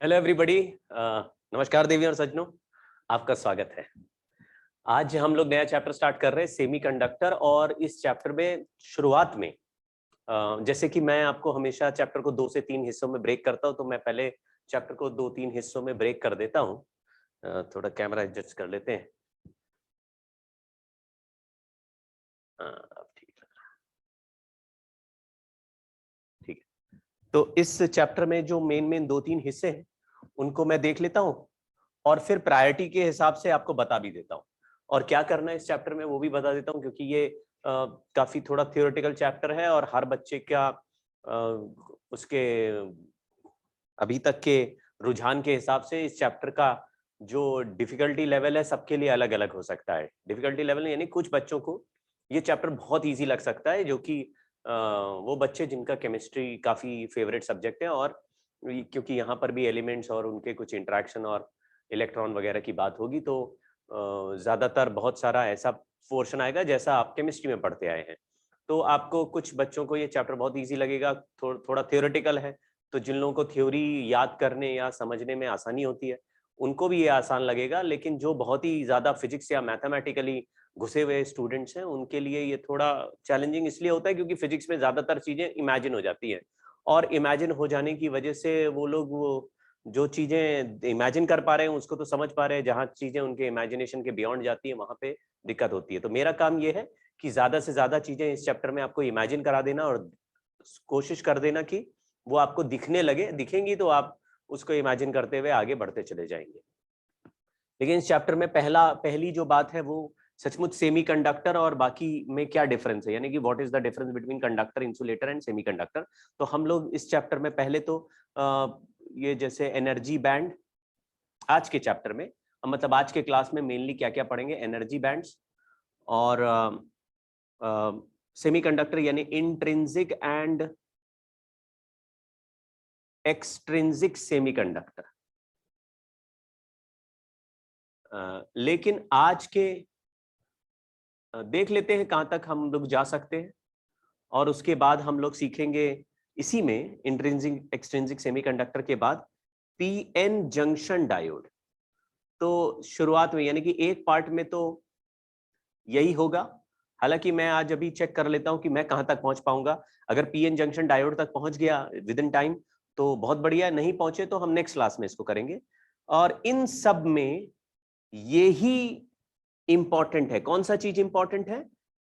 Hello everybody. नमस्कार देवी और सज्जनों, आपका स्वागत है। आज हम लोग नया चैप्टर स्टार्ट कर रहे हैं सेमीकंडक्टर। और इस चैप्टर में शुरुआत में जैसे कि मैं आपको हमेशा चैप्टर को 2 से 3 हिस्सों में ब्रेक करता हूं, तो मैं पहले चैप्टर को 2-3 हिस्सों में ब्रेक कर देता हूं। थोड़ा कैमरा एडजस्ट कर लेते हैं। अब ठीक लग रहा है। ठीक है, तो इस चैप्टर में जो मेन 2-3 हिस्से हैं उनको मैं देख लेता हूं और फिर प्रायोरिटी के हिसाब से आपको बता भी देता हूं। और क्या करना है इस चैप्टर में वो भी बता देता हूं, क्योंकि ये काफी थोड़ा थियोरेटिकल चैप्टर है और हर बच्चे का उसके अभी तक के रुझान के हिसाब से इस चैप्टर का जो डिफिकल्टी लेवल है सबके लिए अलग अलग हो सकता है। डिफिकल्टी लेवल यानी कुछ बच्चों को ये चैप्टर बहुत इजी लग सकता है, जो कि वो बच्चे जिनका केमिस्ट्री काफी फेवरेट सब्जेक्ट है, और क्योंकि यहाँ पर भी एलिमेंट्स और उनके कुछ इंटरेक्शन और इलेक्ट्रॉन वगैरह की बात होगी, तो ज्यादातर बहुत सारा ऐसा पोर्शन आएगा जैसा आप केमिस्ट्री में पढ़ते आए हैं। तो आपको कुछ बच्चों को ये चैप्टर बहुत इजी लगेगा, थोड़ा थियोरेटिकल है, तो जिन लोगों को थ्योरी याद करने या समझने में आसानी होती है उनको भी ये आसान लगेगा। लेकिन जो बहुत ही ज्यादा फिजिक्स या मैथमेटिकली घुसे हुए स्टूडेंट्स हैं उनके लिए ये थोड़ा चैलेंजिंग इसलिए होता है क्योंकि फिजिक्स में ज्यादातर चीजें इमेजिन हो जाती हैं, और इमेजिन हो जाने की वजह से वो लोग वो जो चीजें इमेजिन कर पा रहे हैं उसको तो समझ पा रहे हैं, जहां चीजें उनके इमेजिनेशन के बियॉन्ड जाती है वहां पे दिक्कत होती है। तो मेरा काम ये है कि ज्यादा से ज्यादा चीजें इस चैप्टर में आपको इमेजिन करा देना और कोशिश कर देना कि वो आपको दिखने लगे, दिखेंगी तो आप उसको इमेजिन करते हुए आगे बढ़ते चले जाएंगे। लेकिन इस चैप्टर में पहली जो बात है वो सचमुच सेमीकंडक्टर और बाकी में क्या डिफरेंस है, यानी कि what is the difference between conductor, insulator and semiconductor. तो हम लोग इस चैप्टर में पहले तो ये जैसे एनर्जी बैंड, आज के चैप्टर में मतलब आज के क्लास में मेनली क्या क्या पढ़ेंगे, एनर्जी बैंड्स और सेमीकंडक्टर यानी इंट्रिंसिक एंड एक्सट्रिंसिक सेमीकंडक्टर। लेकिन आज के देख लेते हैं कहां तक हम लोग जा सकते हैं, और उसके बाद हम लोग सीखेंगे इसी में इंट्रिंसिक एक्सट्रिंसिक सेमीकंडक्टर के बाद पीएन जंक्शन डायोड। तो शुरुआत में यानी कि एक पार्ट में तो यही होगा। हालांकि मैं आज अभी चेक कर लेता हूं कि मैं कहां तक पहुंच पाऊंगा। अगर पीएन जंक्शन डायोड तक पहुंच गया विद इन टाइम तो बहुत बढ़िया, नहीं पहुंचे तो हम नेक्स्ट क्लास में इसको करेंगे। और इन सब में यही इंपॉर्टेंट है। कौन सा चीज इंपॉर्टेंट है?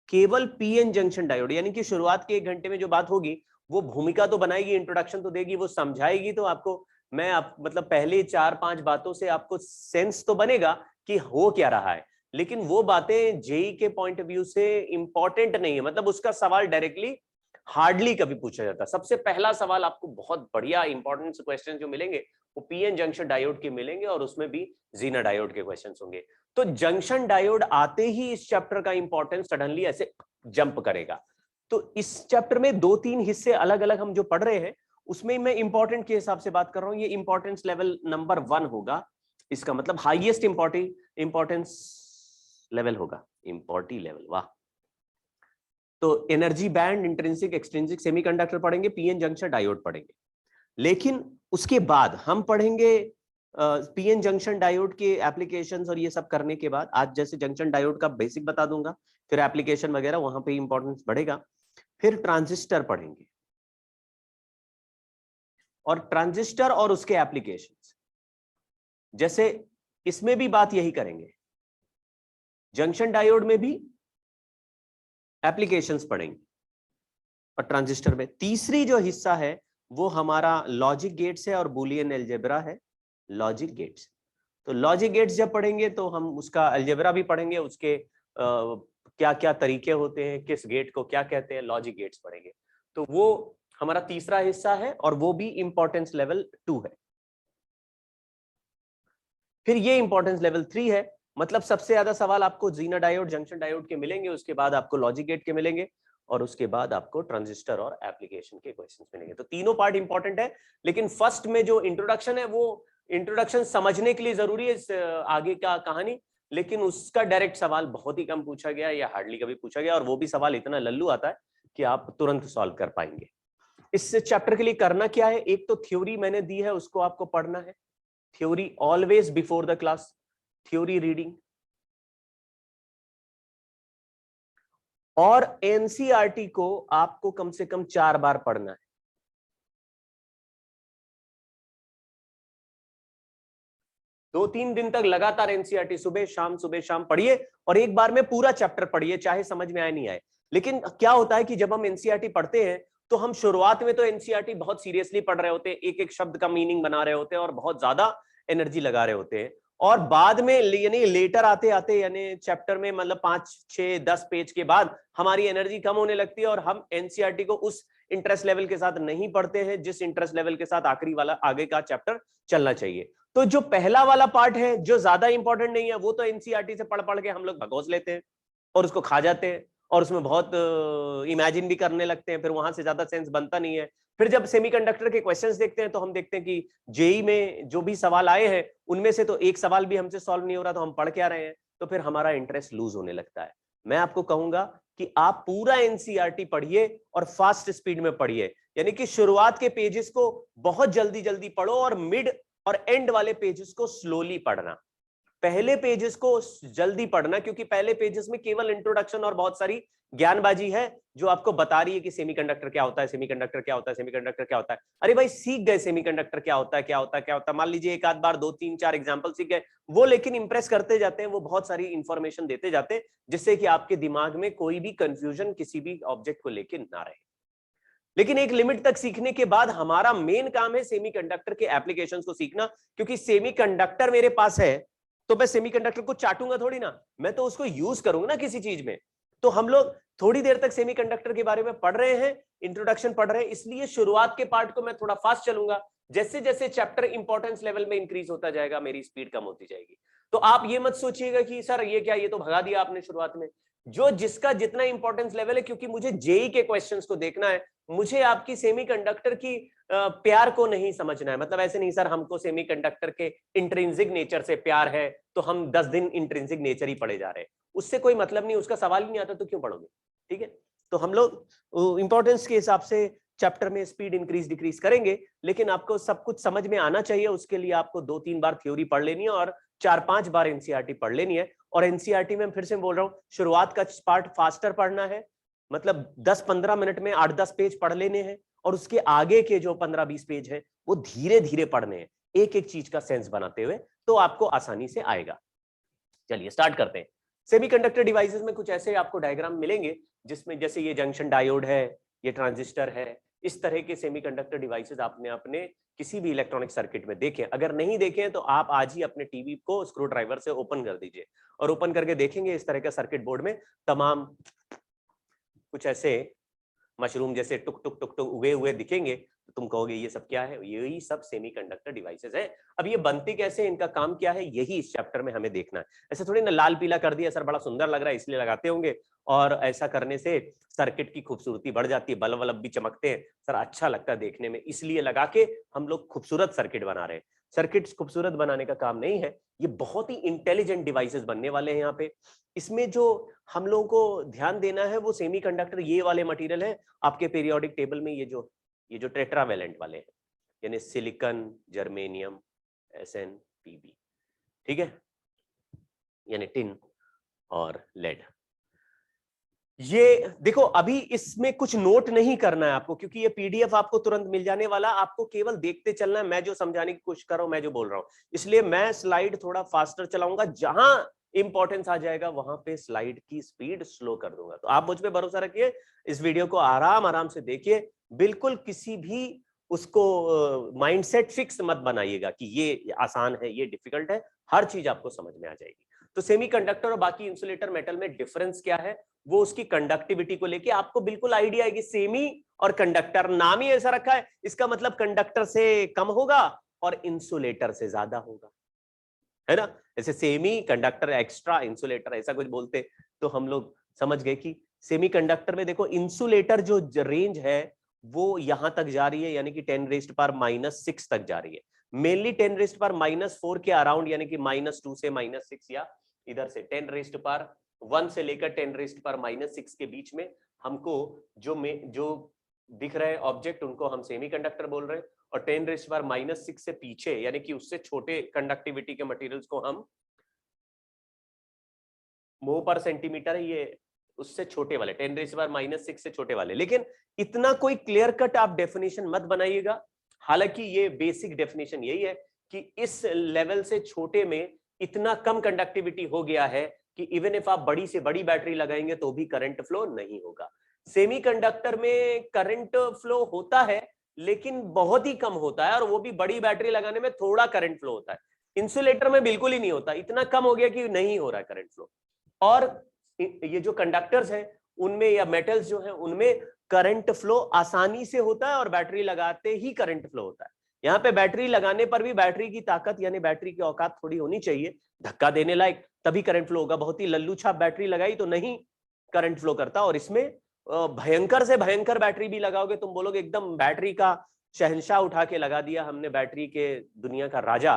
केवल पीएन जंक्शन डायोड, यानी कि शुरुआत के 1 घंटे में जो बात होगी वो भूमिका तो बनाएगी, इंट्रोडक्शन तो देगी, वो समझाएगी, तो आपको मतलब पहले 4-5 बातों से आपको सेंस तो बनेगा कि हो क्या रहा है। लेकिन वो बातें जेई के पॉइंट ऑफ व्यू से इंपॉर्टेंट नहीं है, मतलब उसका सवाल डायरेक्टली हार्डली कभी पूछा जाता। सबसे पहला सवाल आपको बहुत बढ़िया इंपॉर्टेंट क्वेश्चन जो मिलेंगे वो पीएन जंक्शन डायोड के मिलेंगे, और उसमें भी जीना डायोड के क्वेश्चंस होंगे। तो जंक्शन डायोड आते ही इस चैप्टर का इंपॉर्टेंस सडनली ऐसे जंप करेगा। तो इस चैप्टर में 2-3 हिस्से अलग अलग हम जो पढ़ रहे हैं उसमें मैं इंपॉर्टेंट के हिसाब से बात कर रहा हूं। ये इंपॉर्टेंस लेवल नंबर 1 होगा, इसका मतलब हाईएस्ट इंपॉर्टेंस लेवल होगा, इंपॉर्टी लेवल। वाह। तो energy band, intrinsic extrinsic semiconductor पढ़ेंगे, पीएन जंक्शन डायोड पढ़ेंगे। लेकिन उसके बाद हम पढ़ेंगे पीएन जंक्शन डायोड के एप्लीकेशंस, और ये सब करने के बाद आज जैसे जंक्शन डायोड का बेसिक बता दूंगा, फिर एप्लीकेशन वगैरह वहां पे इंपॉर्टेंस बढ़ेगा। फिर ट्रांजिस्टर पढ़ेंगे, और ट्रांजिस्टर और उसके एप्लीकेशंस जैसे इसमें भी बात यही करेंगे, जंक्शन डायोड में भी एप्लीकेशंस पढ़ेंगे, और ट्रांजिस्टर में तीसरी जो हिस्सा है वो हमारा लॉजिक गेट्स है और बुलियन अलजेब्रा है। लॉजिक गेट्स, तो लॉजिक गेट्स जब पढ़ेंगे तो हम उसका अलजेब्रा भी पढ़ेंगे, उसके क्या क्या तरीके होते हैं, किस गेट को क्या कहते हैं, लॉजिक गेट्स पढ़ेंगे। तो वो हमारा तीसरा हिस्सा है और वो भी इंपॉर्टेंस लेवल 2 है। फिर ये इंपॉर्टेंस लेवल 3 है, मतलब सबसे ज्यादा सवाल आपको जीना डायोड, जंक्शन डायोड के मिलेंगे, उसके बाद आपको लॉजिक गेट के मिलेंगे, और उसके बाद आपको ट्रांजिस्टर और एप्लीकेशन के क्वेश्चंस मिलेंगे। तो तीनों पार्ट इंपॉर्टेंट है, लेकिन फर्स्ट में जो इंट्रोडक्शन है वो इंट्रोडक्शन समझने के लिए जरूरी है इस आगे का कहानी, लेकिन उसका डायरेक्ट सवाल बहुत ही कम पूछा गया या हार्डली कभी पूछा गया, और वो भी सवाल इतना लल्लू आता है कि आप तुरंत सॉल्व कर पाएंगे। इस चैप्टर के लिए करना क्या है, एक तो थ्योरी मैंने दी है उसको आपको पढ़ना है, theory always before the class, theory reading. और एनसीईआरटी को आपको कम से कम 4 बार पढ़ना है। दो तीन दिन तक लगातार एनसीईआरटी सुबह शाम पढ़िए और एक बार में पूरा चैप्टर पढ़िए, चाहे समझ में आए नहीं आए। लेकिन क्या होता है कि जब हम एनसीईआरटी पढ़ते हैं तो हम शुरुआत में तो एनसीईआरटी बहुत सीरियसली पढ़ रहे होते हैं, एक एक शब्द का मीनिंग बना रहे होते हैं और बहुत ज्यादा एनर्जी लगा रहे होते हैं। और बाद में यानी लेटर आते आते यानी चैप्टर में मतलब 5, 6, 10 पेज के बाद हमारी एनर्जी कम होने लगती है और हम एनसीईआरटी को उस इंटरेस्ट लेवल के साथ नहीं पढ़ते हैं जिस इंटरेस्ट लेवल के साथ आखिरी वाला आगे का चैप्टर चलना चाहिए। तो जो पहला वाला पार्ट है जो ज्यादा इंपॉर्टेंट नहीं है वो तो एनसीईआरटी से पढ़ पढ़ के हम लोग भगोस लेते हैं और उसको खा जाते हैं और उसमें बहुत इमेजिन भी करने लगते हैं, फिर वहां से ज्यादा सेंस बनता नहीं है। फिर जब सेमीकंडक्टर के क्वेश्चंस देखते हैं तो हम देखते हैं कि जेई में जो भी सवाल आए हैं उनमें से तो एक सवाल भी हमसे सॉल्व नहीं हो रहा, तो हम पढ़ क्या रहे हैं, तो फिर हमारा इंटरेस्ट लूज होने लगता है। मैं आपको कहूंगा कि आप पूरा एनसीईआरटी पढ़िए और फास्ट स्पीड में पढ़िए, यानी कि शुरुआत के पेजेस को बहुत जल्दी जल्दी पढ़ो और मिड और एंड वाले पेजेस को स्लोली पढ़ना। पहले पेजेस को जल्दी पढ़ना क्योंकि पहले पेजेस में केवल इंट्रोडक्शन और बहुत सारी ज्ञानबाजी है जो आपको बता रही है कि सेमीकंडक्टर क्या होता है, सेमीकंडक्टर क्या होता है, सेमीकंडक्टर क्या होता है। अरे भाई सीख गए सेमीकंडक्टर क्या होता है, क्या होता है, क्या होता है, मान लीजिए एक आध बार 2, 3, 4 एग्जांपल सीख गए वो, लेकिन इंप्रेस करते जाते हैं, वो बहुत सारी इंफॉर्मेशन देते जाते हैं जिससे कि आपके दिमाग में कोई भी कंफ्यूजन किसी भी ऑब्जेक्ट को लेकर ना रहे। लेकिन एक लिमिट तक सीखने के बाद हमारा मेन काम है सेमीकंडक्टर के एप्लीकेशंस को सीखना, क्योंकि सेमीकंडक्टर मेरे पास है तो मैं सेमीकंडक्टर को चाटूंगा थोड़ी ना, मैं तो उसको यूज करूंगा ना किसी चीज में। तो हम लोग थोड़ी देर तक सेमीकंडक्टर के बारे में पढ़ रहे हैं, इंट्रोडक्शन पढ़ रहे हैं, इसलिए शुरुआत के पार्ट को मैं थोड़ा फास्ट चलूंगा। जैसे जैसे चैप्टर इंपॉर्टेंस लेवल में इंक्रीज होता जाएगा मेरी स्पीड कम होती जाएगी। तो आप ये मत सोचिएगा कि सर ये क्या, ये तो भगा दिया आपने शुरुआत में। जो जिसका जितना इंपॉर्टेंस लेवल है, क्योंकि मुझे जेई के क्वेश्चंस को देखना है, मुझे आपकी सेमीकंडक्टर की प्यार को नहीं समझना है। मतलब ऐसे नहीं सर हमको सेमीकंडक्टर के इंट्रिंसिक नेचर से प्यार है तो हम 10 दिन इंट्रिंसिक नेचर ही पढ़े जा रहे हैं, उससे कोई मतलब नहीं, उसका सवाल ही नहीं आता तो क्यों पढ़ोगे। ठीक है, तो हम लोग इंपॉर्टेंस के हिसाब से चैप्टर में स्पीड इंक्रीज डिक्रीज करेंगे, लेकिन आपको सब कुछ समझ में आना चाहिए। उसके लिए आपको 2-3 बार थ्योरी पढ़ लेनी है और 4-5 बार एनसीईआरटी पढ़ लेनी है। और एनसीईआरटी में फिर से बोल रहा हूं, शुरुआत का पार्ट फास्टर पढ़ना है, मतलब 10-15 मिनट में 8-10 पेज पढ़ लेने हैं और उसके आगे के जो 15-20 पेज है वो धीरे धीरे पढ़ने हैं, एक एक चीज का सेंस बनाते हुए, तो आपको आसानी से आएगा। चलिए स्टार्ट करते हैं। सेमीकंडक्टर डिवाइसेस में कुछ ऐसे आपको डायग्राम मिलेंगे जिसमें जैसे ये जंक्शन डायोड है, ये ट्रांजिस्टर है, इस तरह के सेमीकंडक्टर डिवाइसेस आपने अपने किसी भी इलेक्ट्रॉनिक सर्किट में देखें। अगर नहीं देखे तो आप आज ही अपने टीवी को स्क्रू ड्राइवर से ओपन कर दीजिए और ओपन करके देखेंगे इस तरह का सर्किट बोर्ड में तमाम कुछ ऐसे मशरूम जैसे टुक टुक टुक टुक उगे हुए दिखेंगे, तो तुम कहोगे ये सब क्या है, यही सब सेमीकंडक्टर डिवाइसेस है। अब ये बनती कैसे, इनका काम क्या है, यही इस चैप्टर में हमें देखना है। ऐसे थोड़ी ना लाल पीला कर दिया सर बड़ा सुंदर लग रहा है इसलिए लगाते होंगे, और ऐसा करने से सर्किट की खूबसूरती बढ़ जाती है, बल्ब वल्ब भी चमकते हैं सर, अच्छा लगता है देखने में, इसलिए लगा के हम लोग खूबसूरत सर्किट बना रहे हैं। सर्किट खूबसूरत बनाने का काम नहीं है, ये बहुत ही इंटेलिजेंट डिवाइसेस बनने वाले हैं यहाँ पे। इसमें जो हम लोगों को ध्यान देना है वो सेमीकंडक्टर ये वाले मटेरियल है आपके पीरियोडिक टेबल में, ये जो टेट्रावेलेंट वाले हैं, यानी सिलिकॉन, जर्मेनियम, एसएन, पीबी, ठीक है, यानी टिन और लेड। ये देखो अभी इसमें कुछ नोट नहीं करना है आपको क्योंकि ये पीडीएफ आपको तुरंत मिल जाने वाला, आपको केवल देखते चलना है मैं जो समझाने की कोशिश कर रहा हूं, मैं जो बोल रहा हूं। इसलिए मैं स्लाइड थोड़ा फास्टर चलाऊंगा, जहां इंपॉर्टेंस आ जाएगा वहां पे स्लाइड की स्पीड स्लो कर दूंगा। तो आप मुझ पे भरोसा रखिए, इस वीडियो को आराम आराम से देखिए, बिल्कुल किसी भी उसको माइंडसेट फिक्स मत बनाइएगा कि ये आसान है ये डिफिकल्ट है, हर चीज आपको समझ में आ जाएगी। तो सेमीकंडक्टर और बाकी इंसुलेटर मेटल में डिफरेंस क्या है, वो उसकी कंडक्टिविटी को लेके आपको बिल्कुल आइडिया है कि सेमी और कंडक्टर, नाम ही ऐसा रखा है, इसका मतलब कंडक्टर से कम होगा और इंसुलेटर से ज्यादा होगा, है ना। जैसे सेमी कंडक्टर एक्स्ट्रा इंसुलेटर ऐसा कुछ बोलते, तो हम लोग समझ गए कि सेमीकंडक्टर में देखो इंसुलेटर जो रेंज है वो यहां तक जा रही है, यानी कि 10⁻⁻⁶ तक जा रही है, मेनली 10⁻⁻⁴ के अराउंड, यानी कि -2 से -6 या इधर से 10⁻1 से लेकर 10⁻⁻6 के बीच में हमको जो दिख रहे ऑब्जेक्ट उनको हम सेमीकंडक्टर बोल रहे हैं, और 10⁻⁻⁶ से पीछे यानी कि उससे छोटे कंडक्टिविटी के मटेरियल्स को हम mho पर सेंटीमीटर है, ये उससे छोटे वाले 10⁻⁻⁶ से छोटे वाले। लेकिन इतना कोई क्लियर कट आप डेफिनेशन मत बनाइएगा, हालांकि ये बेसिक डेफिनेशन यही है कि इस लेवल से छोटे में इतना कम कंडक्टिविटी हो गया है कि इवन इफ आप बड़ी से बड़ी बैटरी लगाएंगे तो भी करंट फ्लो नहीं होगा। सेमीकंडक्टर में करंट फ्लो होता है लेकिन बहुत ही कम होता है, और वो भी बड़ी बैटरी लगाने में थोड़ा करंट फ्लो होता है। इंसुलेटर में बिल्कुल ही नहीं होता, इतना कम हो गया कि नहीं हो रहा है करंट फ्लो। और ये जो कंडक्टर्स हैं उनमें या मेटल्स जो हैं उनमें करंट फ्लो आसानी से होता है, और बैटरी लगाते ही करंट फ्लो होता है। यहाँ पे बैटरी लगाने पर भी बैटरी की ताकत यानी बैटरी की औकात थोड़ी होनी चाहिए, धक्का देने लायक, तभी करंट फ्लो होगा। बहुत ही लल्लू छाप बैटरी लगाई तो नहीं करंट फ्लो करता। और इसमें भयंकर से भयंकर बैटरी भी लगाओगे, तुम बोलोगे एकदम बैटरी का शहंशाह उठा के लगा दिया हमने, बैटरी के दुनिया का राजा,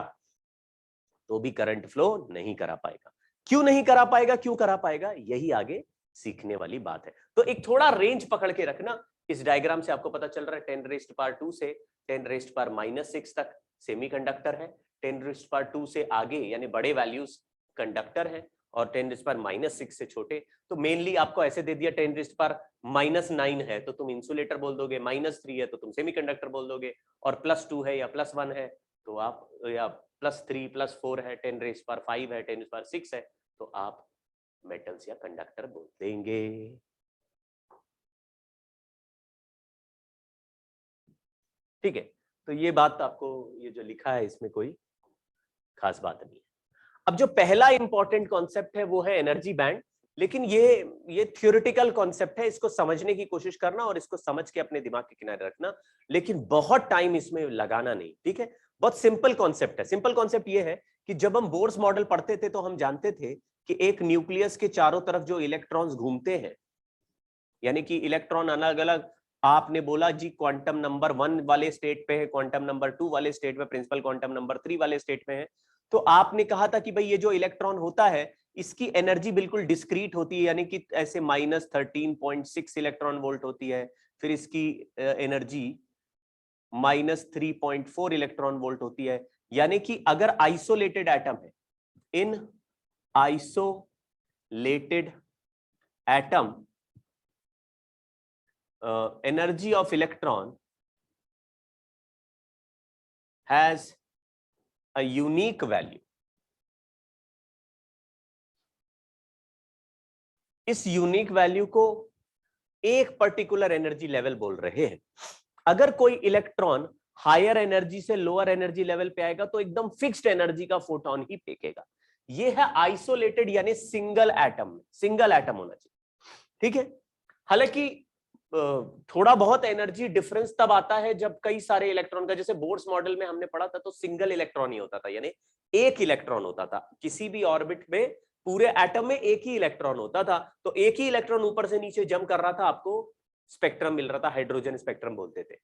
तो भी करंट फ्लो नहीं करा पाएगा। क्यों नहीं करा पाएगा, क्यों करा पाएगा, यही आगे सीखने वाली बात है। तो एक थोड़ा रेंज पकड़ के रखना। इस डायग्राम से आपको पता चल रहा है 10⁻² से 10⁻⁻�6 तक सेमीकंडक्टर है, 10⁻² से आगे यानी बड़े वैल्यूज कंडक्टर है, और 10⁻⁻⁶ से छोटे। तो मेनली आपको ऐसे दे दिया 10⁻⁹ है तो तुम इंसुलेटर बोल दोगे, -3 है तो तुम सेमीकंडक्टर बोल दोगे, और +2 है या +1 है तो आप, या +3 +4 है, 10⁵ है, 10⁶ है तो आप मेटल्स या कंडक्टर बोल देंगे। ठीक है, तो ये बात आपको, ये जो लिखा है इसमें कोई खास बात नहीं है। अब जो पहला इंपॉर्टेंट कॉन्सेप्ट है वो है एनर्जी बैंड। लेकिन ये थ्योरेटिकल कॉन्सेप्ट है, इसको समझने की कोशिश करना और इसको समझ के अपने दिमाग के किनारे रखना, लेकिन बहुत टाइम इसमें लगाना नहीं। ठीक है, बहुत सिंपल कॉन्सेप्ट है। सिंपल कॉन्सेप्ट ये है कि जब हम बोर्स मॉडल पढ़ते थे तो हम जानते थे कि एक न्यूक्लियस के चारों तरफ जो इलेक्ट्रॉन्स घूमते हैं, यानी कि इलेक्ट्रॉन अलग अलग, आपने बोला जी क्वांटम नंबर 1 वाले स्टेट पे है, क्वांटम नंबर 2 वाले स्टेट में, प्रिंसिपल क्वांटम नंबर 3 वाले स्टेट में है। तो आपने कहा था कि भाई ये जो इलेक्ट्रॉन होता है इसकी एनर्जी बिल्कुल डिस्क्रीट होती है, यानी कि ऐसे -13.6 इलेक्ट्रॉन वोल्ट होती है, फिर इसकी एनर्जी -3.4 इलेक्ट्रॉन वोल्ट होती है। यानी कि अगर आइसोलेटेड एटम है, इन isolated atom energy of electron has a unique value. इस यूनिक वैल्यू को एक पर्टिकुलर एनर्जी लेवल बोल रहे हैं। अगर कोई इलेक्ट्रॉन हायर एनर्जी से लोअर एनर्जी लेवल पे आएगा तो एकदम फिक्स्ड एनर्जी का फोटोन ही फेंकेगा। ये है आइसोलेटेड यानी सिंगल एटम, सिंगल एटम होना चाहिए। ठीक है, हालांकि थोड़ा बहुत एनर्जी डिफरेंस तब आता है जब कई सारे इलेक्ट्रॉन का, जैसे बोर्स मॉडल में हमने पढ़ा था तो सिंगल इलेक्ट्रॉन ही होता था, यानी एक इलेक्ट्रॉन होता था किसी भी ऑर्बिट में, पूरे एटम में एक ही इलेक्ट्रॉन होता था। तो एक ही इलेक्ट्रॉन ऊपर से नीचे जंप कर रहा था, आपको स्पेक्ट्रम मिल रहा था, हाइड्रोजन स्पेक्ट्रम बोलते थे।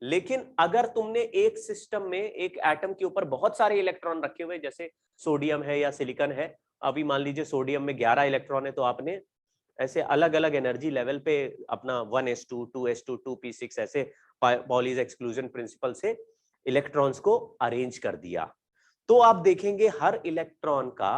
लेकिन अगर तुमने एक सिस्टम में एक एटम के ऊपर बहुत सारे इलेक्ट्रॉन रखे हुए, जैसे सोडियम है या सिलिकॉन है, अभी मान लीजिए सोडियम में 11 इलेक्ट्रॉन है, तो आपने ऐसे अलग अलग एनर्जी लेवल पे अपना 1s2, 2s2, 2p6 ऐसे पॉलीज एक्सक्लूजन प्रिंसिपल से इलेक्ट्रॉन्स को अरेंज कर दिया। तो आप देखेंगे हर इलेक्ट्रॉन का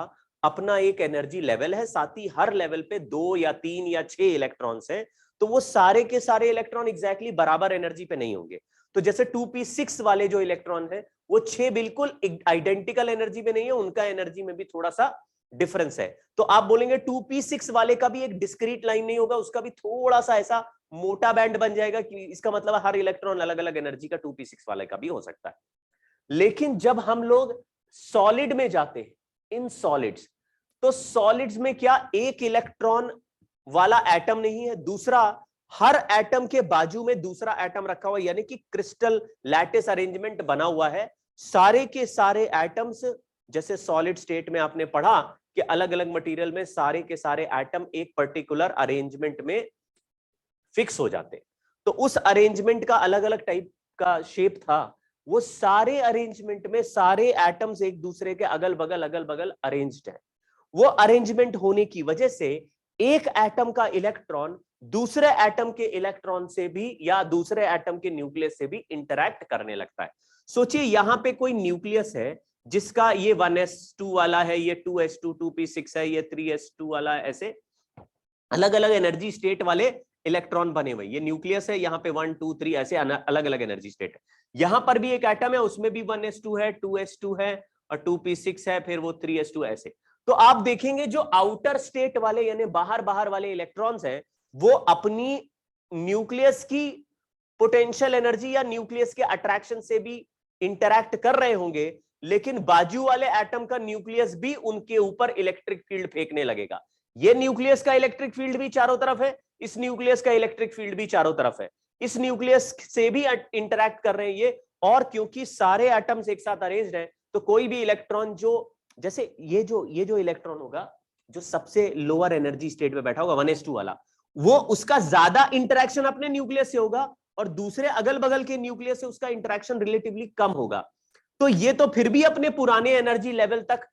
अपना एक एनर्जी लेवल है, साथ ही हर लेवल पे 2 या 3 या 6 इलेक्ट्रॉन्स हैं। तो वो सारे के सारे इलेक्ट्रॉन एग्जैक्टली बराबर एनर्जी पे नहीं होंगे। तो जैसे 2p6 वाले जो इलेक्ट्रॉन है वो 6 बिल्कुल आइडेंटिकल एनर्जी पे नहीं है, उनका एनर्जी में भी थोड़ा सा डिफरेंस है। तो आप बोलेंगे 2p6 वाले का भी एक डिस्क्रीट लाइन नहीं होगा, उसका भी थोड़ा सा ऐसा मोटा बैंड बन जाएगा, कि इसका मतलब हर इलेक्ट्रॉन अलग अलग एनर्जी का 2p6 वाले का भी हो सकता है। लेकिन जब हम लोग सॉलिड में जाते हैं, इन सॉलिड्स, तो सॉलिड्स में क्या एक इलेक्ट्रॉन वाला एटम नहीं है, दूसरा हर एटम के बाजू में दूसरा एटम रखा हुआ है, यानी कि क्रिस्टल लैटिस अरेंजमेंट बना हुआ है। सारे के सारे एटम्स, जैसे सॉलिड स्टेट में आपने पढ़ा कि अलग अलग मटेरियल में सारे के सारे एटम एक पर्टिकुलर अरेंजमेंट में फिक्स हो जाते, तो उस अरेंजमेंट का अलग अलग टाइप का शेप था। वो सारे अरेंजमेंट में सारे एटम्स एक दूसरे के अगल बगल अरेंज्ड है। वो अरेंजमेंट होने की वजह से एक एटम का इलेक्ट्रॉन दूसरे एटम के इलेक्ट्रॉन से भी या दूसरे एटम के न्यूक्लियस से भी इंटरैक्ट करने लगता है। सोचिए यहां पे कोई न्यूक्लियस है जिसका ये 1s2 वाला है, ये 2s2 2p6 है, ये 3s2 वाला है, ऐसे अलग अलग एनर्जी स्टेट वाले इलेक्ट्रॉन बने हुए। ये न्यूक्लियस है, यहाँ पे 1 2 3 ऐसे अलग अलग एनर्जी स्टेट है। यहां पर भी एक एटम है, उसमें भी 1s2 है, 2s2 है और 2p6 है, फिर वो 3s2 ऐसे। तो आप देखेंगे जो आउटर स्टेट वाले यानी बाहर बाहर वाले इलेक्ट्रॉन्स हैं वो अपनी न्यूक्लियस की पोटेंशियल एनर्जी या न्यूक्लियस के अट्रैक्शन से भी इंटरैक्ट कर रहे होंगे, लेकिन बाजू वाले एटम का न्यूक्लियस भी उनके ऊपर इलेक्ट्रिक फील्ड फेंकने लगेगा। ये न्यूक्लियस का इलेक्ट्रिक फील्ड भी चारों तरफ है, इस न्यूक्लियस का इलेक्ट्रिक फील्ड भी चारों तरफ है, इस न्यूक्लियस से भी इंटरैक्ट कर रहे हैं ये। और क्योंकि सारे एटम्स एक साथ अरेंज्ड हैं तो कोई भी इलेक्ट्रॉन जो जैसे ये जो इलेक्ट्रॉन होगा जो सबसे लोअर एनर्जी स्टेट में बैठा होगा 1s2 वाला, वो उसका ज्यादा इंटरेक्शन अपने न्यूक्लियस से होगा और दूसरे अगल बगल के न्यूक्लियस से उसका इंटरेक्शन रिलेटिवली कम होगा। तो ये तो फिर भी अपने पुराने एनर्जी लेवल तक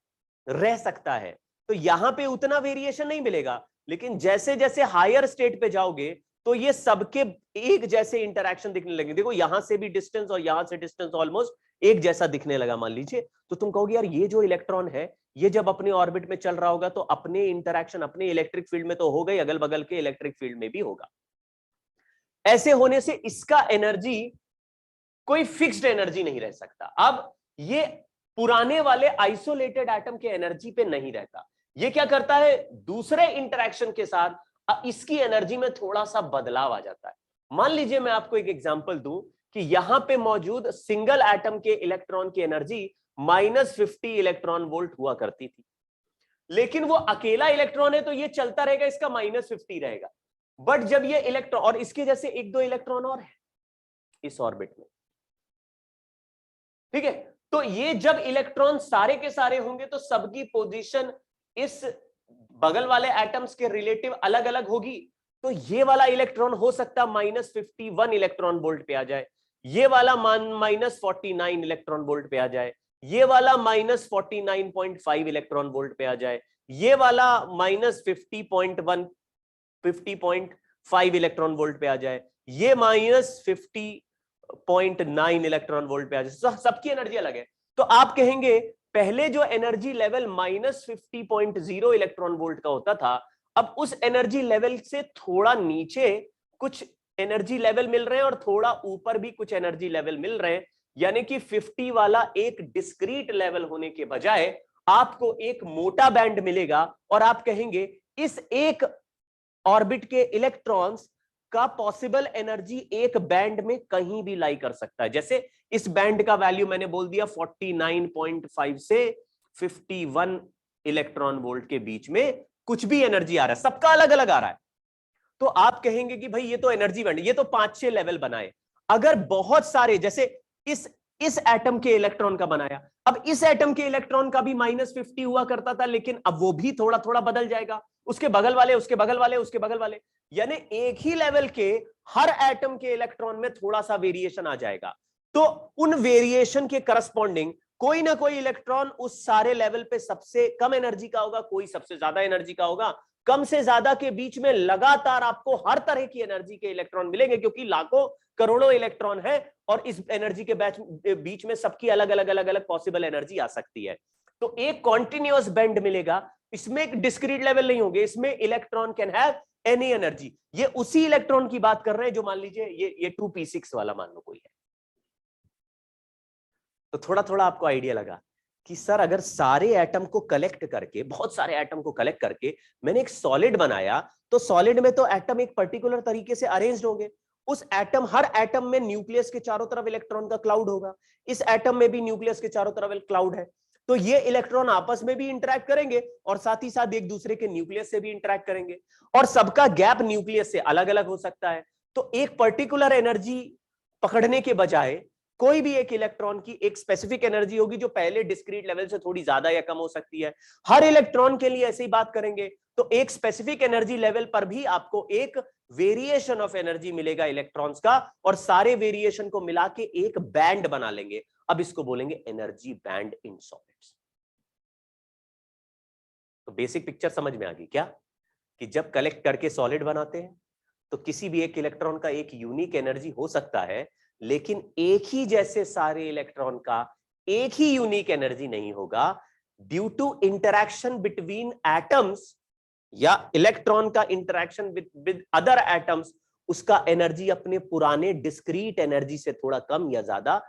रह सकता है, तो यहां पे उतना वेरिएशन नहीं मिलेगा। लेकिन जैसे जैसे हायर स्टेट पे जाओगे तो ये सबके एक जैसे इंटरेक्शन दिखने लगे। देखो यहां से भी डिस्टेंस और यहां से डिस्टेंस ऑलमोस्ट एक जैसा दिखने लगा मान लीजिए, तो तुम कहोगे यार ये जो इलेक्ट्रॉन है ये जब अपने ऑर्बिट में चल रहा होगा तो अपने इंटरेक्शन अपने इलेक्ट्रिक फील्ड में तो होगा ही, अगल बगल के इलेक्ट्रिक फील्ड में भी होगा। ऐसे होने से इसका एनर्जी कोई फिक्स्ड एनर्जी नहीं रह सकता। अब ये पुराने वाले आइसोलेटेड एटम के एनर्जी पे नहीं रहता, ये क्या करता है दूसरे इंटरेक्शन के साथ इसकी एनर्जी में थोड़ा सा बदलाव आ जाता है। मान लीजिए मैं आपको एक एग्जांपल दूं कि यहां पे मौजूद सिंगल एटम के इलेक्ट्रॉन की एनर्जी -50 इलेक्ट्रॉन वोल्ट हुआ करती थी, लेकिन वो अकेला इलेक्ट्रॉन है तो ये चलता रहेगा, इसका -50 रहेगा। बट जब ये इलेक्ट्रॉन और इसके जैसे एक दो इलेक्ट्रॉन और है इस ऑर्बिट में, ठीक है, तो ये जब इलेक्ट्रॉन सारे के सारे होंगे तो सबकी पोजीशन इस बगल वाले एटम्स के रिलेटिव अलग अलग होगी। तो ये वाला इलेक्ट्रॉन हो सकता -51 इलेक्ट्रॉन वोल्ट पे आ जाए, ये वाला -49 इलेक्ट्रॉन वोल्ट पे आ जाए, ये वाला -49.5 इलेक्ट्रॉन वोल्ट पे आ जाए, ये वाला -50.1 50.5 इलेक्ट्रॉन वोल्ट पे आ जाए, ये -50.9 इलेक्ट्रॉन वोल्ट पे आ जाए। सबकी एनर्जी अलग है। तो आप कहेंगे पहले जो एनर्जी लेवल -50.0 इलेक्ट्रॉन वोल्ट का होता था, अब उस एनर्जी लेवल से थोड़ा नीचे कुछ एनर्जी लेवल मिल रहे हैं और थोड़ा ऊपर भी कुछ एनर्जी लेवल मिल रहे हैं, यानी कि 50 वाला एक डिस्क्रीट लेवल होने के बजाय आपको एक मोटा बैंड मिलेगा और आप कहेंगे इस एक ऑर्बिट के इलेक्ट्रॉन्स का पॉसिबल एनर्जी एक बैंड में कहीं भी लाई कर सकता है। जैसे इस बैंड का वैल्यू मैंने बोल दिया 49.5 से 51 इलेक्ट्रॉन वोल्ट के बीच में कुछ भी एनर्जी आ रहा है, सबका अलग अलग आ रहा है। तो आप कहेंगे कि भाई ये तो एनर्जी बैंड, ये तो 5-6 लेवल बनाए। अगर बहुत सारे जैसे इस एटम के इलेक्ट्रॉन का बनाया, अब इस एटम के इलेक्ट्रॉन का भी -50 हुआ करता था, लेकिन अब वो भी थोड़ा थोड़ा बदल जाएगा, उसके बगल वाले उसके बगल वाले उसके बगल वाले, यानी एक ही लेवल के हर एटम के इलेक्ट्रॉन में थोड़ा सा वेरिएशन आ जाएगा। तो उन वेरिएशन के करस्पॉन्डिंग कोई ना कोई इलेक्ट्रॉन उस सारे लेवल पे सबसे कम एनर्जी का होगा, कोई सबसे ज्यादा एनर्जी का होगा। कम से ज्यादा के बीच में लगातार आपको हर तरह की एनर्जी के इलेक्ट्रॉन मिलेंगे, क्योंकि लाखों करोड़ों इलेक्ट्रॉन है और इस एनर्जी के बीच में सबकी अलग अलग अलग अलग पॉसिबल एनर्जी आ सकती है। तो एक कॉन्टिन्यूअस बैंड मिलेगा, इसमें एक डिस्क्रीट लेवल नहीं होंगे, इसमें electron can have any energy. ये उसी इलेक्ट्रॉन की बात कर रहे हैं जो मान लीजिए ये 2p6 वाला मान लो कोई है। तो थोड़ा थोड़ा आपको आइडिया लगा कि सर अगर सारे एटम को कलेक्ट करके, बहुत सारे एटम को कलेक्ट करके मैंने एक सॉलिड बनाया, तो सॉलिड में तो एटम एक पर्टिकुलर तरीके से अरेंज्ड होंगे। उस एटम हर एटम में न्यूक्लियस के चारों तरफ इलेक्ट्रॉन का क्लाउड होगा, इस एटम में भी न्यूक्लियस के चारों तरफ क्लाउड है। तो ये इलेक्ट्रॉन आपस में भी इंटरैक्ट करेंगे और साथ ही साथ एक दूसरे के न्यूक्लियस से भी इंटरैक्ट करेंगे, और सबका गैप न्यूक्लियस से अलग अलग हो सकता है। तो एक पर्टिकुलर एनर्जी पकड़ने के बजाय कोई भी एक इलेक्ट्रॉन की एक स्पेसिफिक एनर्जी होगी जो पहले डिस्क्रीट लेवल से थोड़ी ज्यादा या कम हो सकती है। हर इलेक्ट्रॉन के लिए ऐसे ही बात करेंगे तो एक स्पेसिफिक एनर्जी लेवल पर भी आपको एक वेरिएशन ऑफ एनर्जी मिलेगा इलेक्ट्रॉन्स का, और सारे वेरिएशन को मिला के एक बैंड बना लेंगे। अब इसको बोलेंगे एनर्जी बैंड इन सॉलिड्स। तो बेसिक पिक्चर समझ में आ गई क्या कि जब कलेक्ट करके सॉलिड बनाते हैं तो किसी भी एक इलेक्ट्रॉन का एक यूनिक एनर्जी हो सकता है, लेकिन एक ही जैसे सारे इलेक्ट्रॉन का एक ही यूनिक एनर्जी नहीं होगा, due to interaction between atoms या इलेक्ट्रॉन का इंटरैक्शन विद अदर एटम्स, उसका एनर्जी अपने पुराने डिस्क्रीट एनर्जी से थोड़ा कम या ज्यादा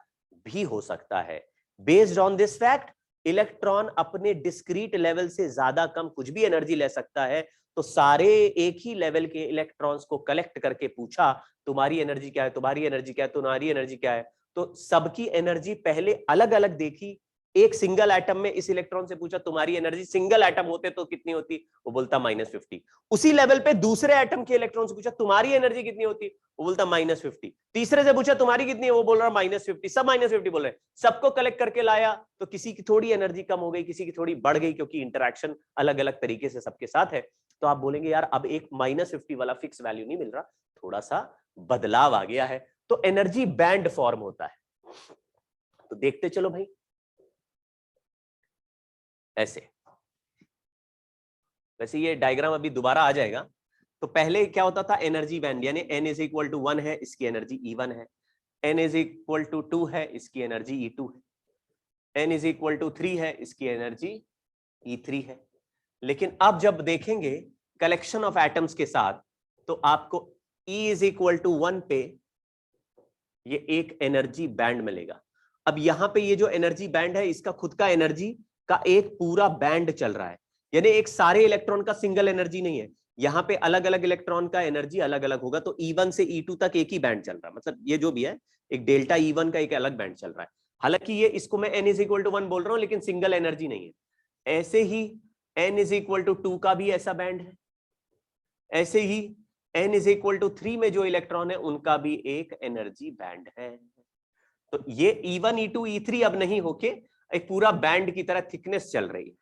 भी हो सकता है। Based on this fact, electron अपने डिस्क्रीट लेवल से ज्यादा कम कुछ भी एनर्जी ले सकता है। तो सारे एक ही लेवल के इलेक्ट्रॉन्स को कलेक्ट करके पूछा, तुम्हारी एनर्जी क्या है, तुम्हारी एनर्जी क्या है, तुम्हारी एनर्जी क्या है, तो सबकी एनर्जी पहले अलग अलग देखी। एक सिंगल एटम में इस इलेक्ट्रॉन से पूछा तुम्हारी एनर्जी, सिंगल एटम होते तो कितनी होती, वो बोलता -50। उसी लेवल पे दूसरे एटम के इलेक्ट्रॉन से पूछा तुम्हारी एनर्जी कितनी होती, वो बोलता -50। तीसरे से पूछा तुम्हारी कितनी है, वो बोल रहा -50। सब -50 बोल रहे हैं। सबको कलेक्ट करके लाया तो किसी की थोड़ी एनर्जी कम हो गई, किसी की थोड़ी बढ़ गई, क्योंकि इंटरैक्शन अलग अलग तरीके से सबके साथ है। तो आप बोलेंगे यार अब एक -50 वाला फिक्स वैल्यू नहीं मिल रहा, थोड़ा सा बदलाव आ गया है, तो एनर्जी बैंड फॉर्म होता है। तो देखते चलो भाई, ऐसे। वैसे ये डायग्राम अभी दोबारा आ जाएगा। तो पहले क्या होता था, एनर्जी बैंड, यानी n इज इक्वल टू 1 है, इसकी एनर्जी E1 है, n इज इक्वल टू 2 है, इसकी एनर्जी E2 है, n इज इक्वल टू 3 है, इसकी एनर्जी E3 है। लेकिन अब जब देखेंगे कलेक्शन ऑफ एटम्स के साथ, तो आपको E इज इक्वल टू 1 पे ये एक एनर्जी बैंड मिलेगा। अब यहां पे ये जो एनर्जी बैंड है, इसका खुद का एनर्जी का एक पूरा बैंड चल रहा है, यानी एक सारे इलेक्ट्रॉन का सिंगल एनर्जी नहीं है, यहां पे अलग अलग इलेक्ट्रॉन का एनर्जी अलग अलग होगा। तो E1 से E2 तक एक ही बैंड चल रहा है, मतलब ये जो भी है एक डेल्टा E1 का एक अलग बैंड चल रहा है। हालांकि ये इसको मैं n इज इक्वल टू 1 बोल रहा हूं, लेकिन सिंगल एनर्जी नहीं है। ऐसे ही n इज इक्वल टू 2 का भी ऐसा बैंड है। ऐसे ही n इज इक्वल टू 3 में जो इलेक्ट्रॉन है उनका भी एक एनर्जी बैंड है। तो ये E1 E2 E3 अब नहीं होके एक पूरा बैंड की तरह थिकनेस चल रही है।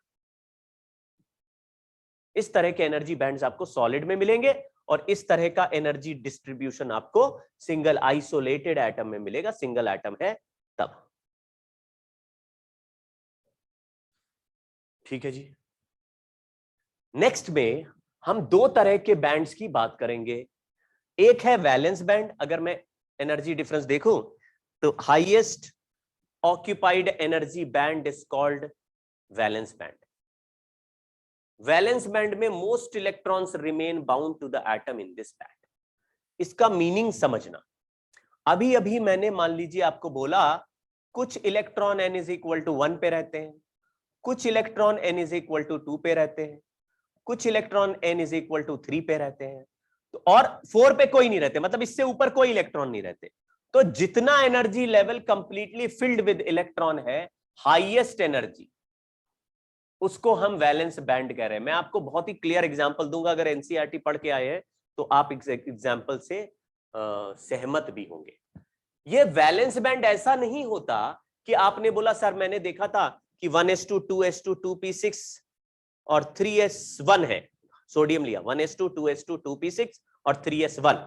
इस तरह के एनर्जी बैंड्स आपको सॉलिड में मिलेंगे, और इस तरह का एनर्जी डिस्ट्रीब्यूशन आपको सिंगल आइसोलेटेड एटम में मिलेगा। सिंगल एटम है तब। ठीक है जी। नेक्स्ट में हम दो तरह के बैंड्स की बात करेंगे। एक है वैलेंस बैंड। अगर मैं एनर्जी डिफरेंस देखूं तो highest occupied energy band is called valence band. Valence band में most electrons remain bound to the atom in this band. इसका मीनिंग समझना, अभी अभी मैंने मान लीजिए आपको बोला कुछ electron n is equal to 1 पे रहते हैं, कुछ electron n is equal to 2 पे रहते हैं, कुछ electron n is equal to 3 पे रहते हैं, तो और 4 पे कोई नहीं रहते, मतलब इससे ऊपर कोई इलेक्ट्रॉन नहीं रहते। तो जितना energy level completely filled with electron है, हाईएस्ट एनर्जी, उसको हम वैलेंस बैंड कह रहे हैं। मैं आपको बहुत ही क्लियर एग्जांपल दूंगा, अगर एनसीईआरटी पढ़ के आए हैं तो आप एग्जांपल से सहमत भी होंगे। ये वैलेंस बैंड ऐसा नहीं होता कि आपने बोला सर मैंने देखा था कि 1s2 2s2 2p6 और 3s1 है, सोडियम लिया 1s2 2s2 2p6 और 3s1,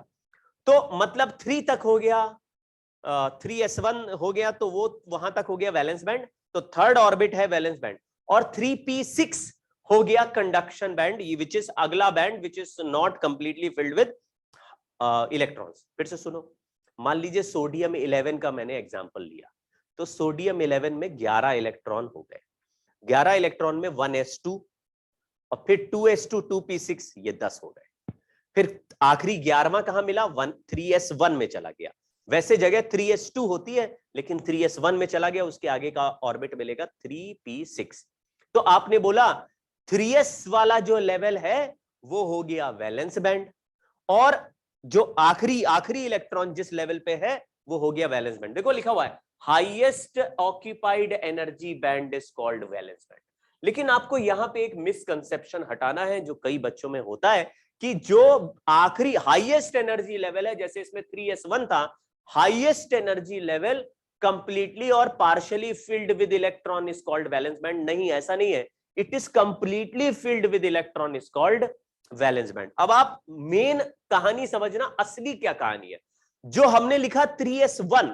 तो मतलब 3 तक हो गया, 3s1 हो गया, तो वो वहां तक हो गया वैलेंस बैंड, तो थर्ड ऑर्बिट है वैलेंस बैंड। और 3p6 हो गया कंडक्शन बैंड, विच इज अगला band which is not completely filled with electrons. फिर से सुनो, मान लीजिए सोडियम 11 का मैंने एग्जांपल लिया, तो सोडियम 11 में 11 इलेक्ट्रॉन हो गए, 11 इलेक्ट्रॉन में 1s2 और फिर 2s2 2p6, ये 10 हो गए। फिर आखिरी 11वां कहां मिला, 3s1 में चला गया। वैसे जगह 3s2 होती है, लेकिन 3s1 में चला गया, उसके आगे का ऑर्बिट मिलेगा 3p6। तो आपने बोला 3s वाला जो लेवल है वो हो गया वैलेंस बैंड, और जो आखिरी इलेक्ट्रॉन जिस लेवल पे है वो हो गया वैलेंस बैंड। देखो लिखा हुआ है highest occupied energy band is called valence band. लेकिन आपको यहां पे एक मिसकंसेप्शन हटाना है जो कई बच्चों में होता है, कि जो आखिरी हाईएस्ट एनर्जी लेवल है, जैसे इसमें 3s1 था, हाईएस्ट एनर्जी लेवल कंप्लीटली और partially filled with electron is called valence band. नहीं, ऐसा नहीं है, it is completely filled with electron is called valence band. अब आप मेन कहानी समझना, असली क्या कहानी है। जो हमने लिखा 3s1,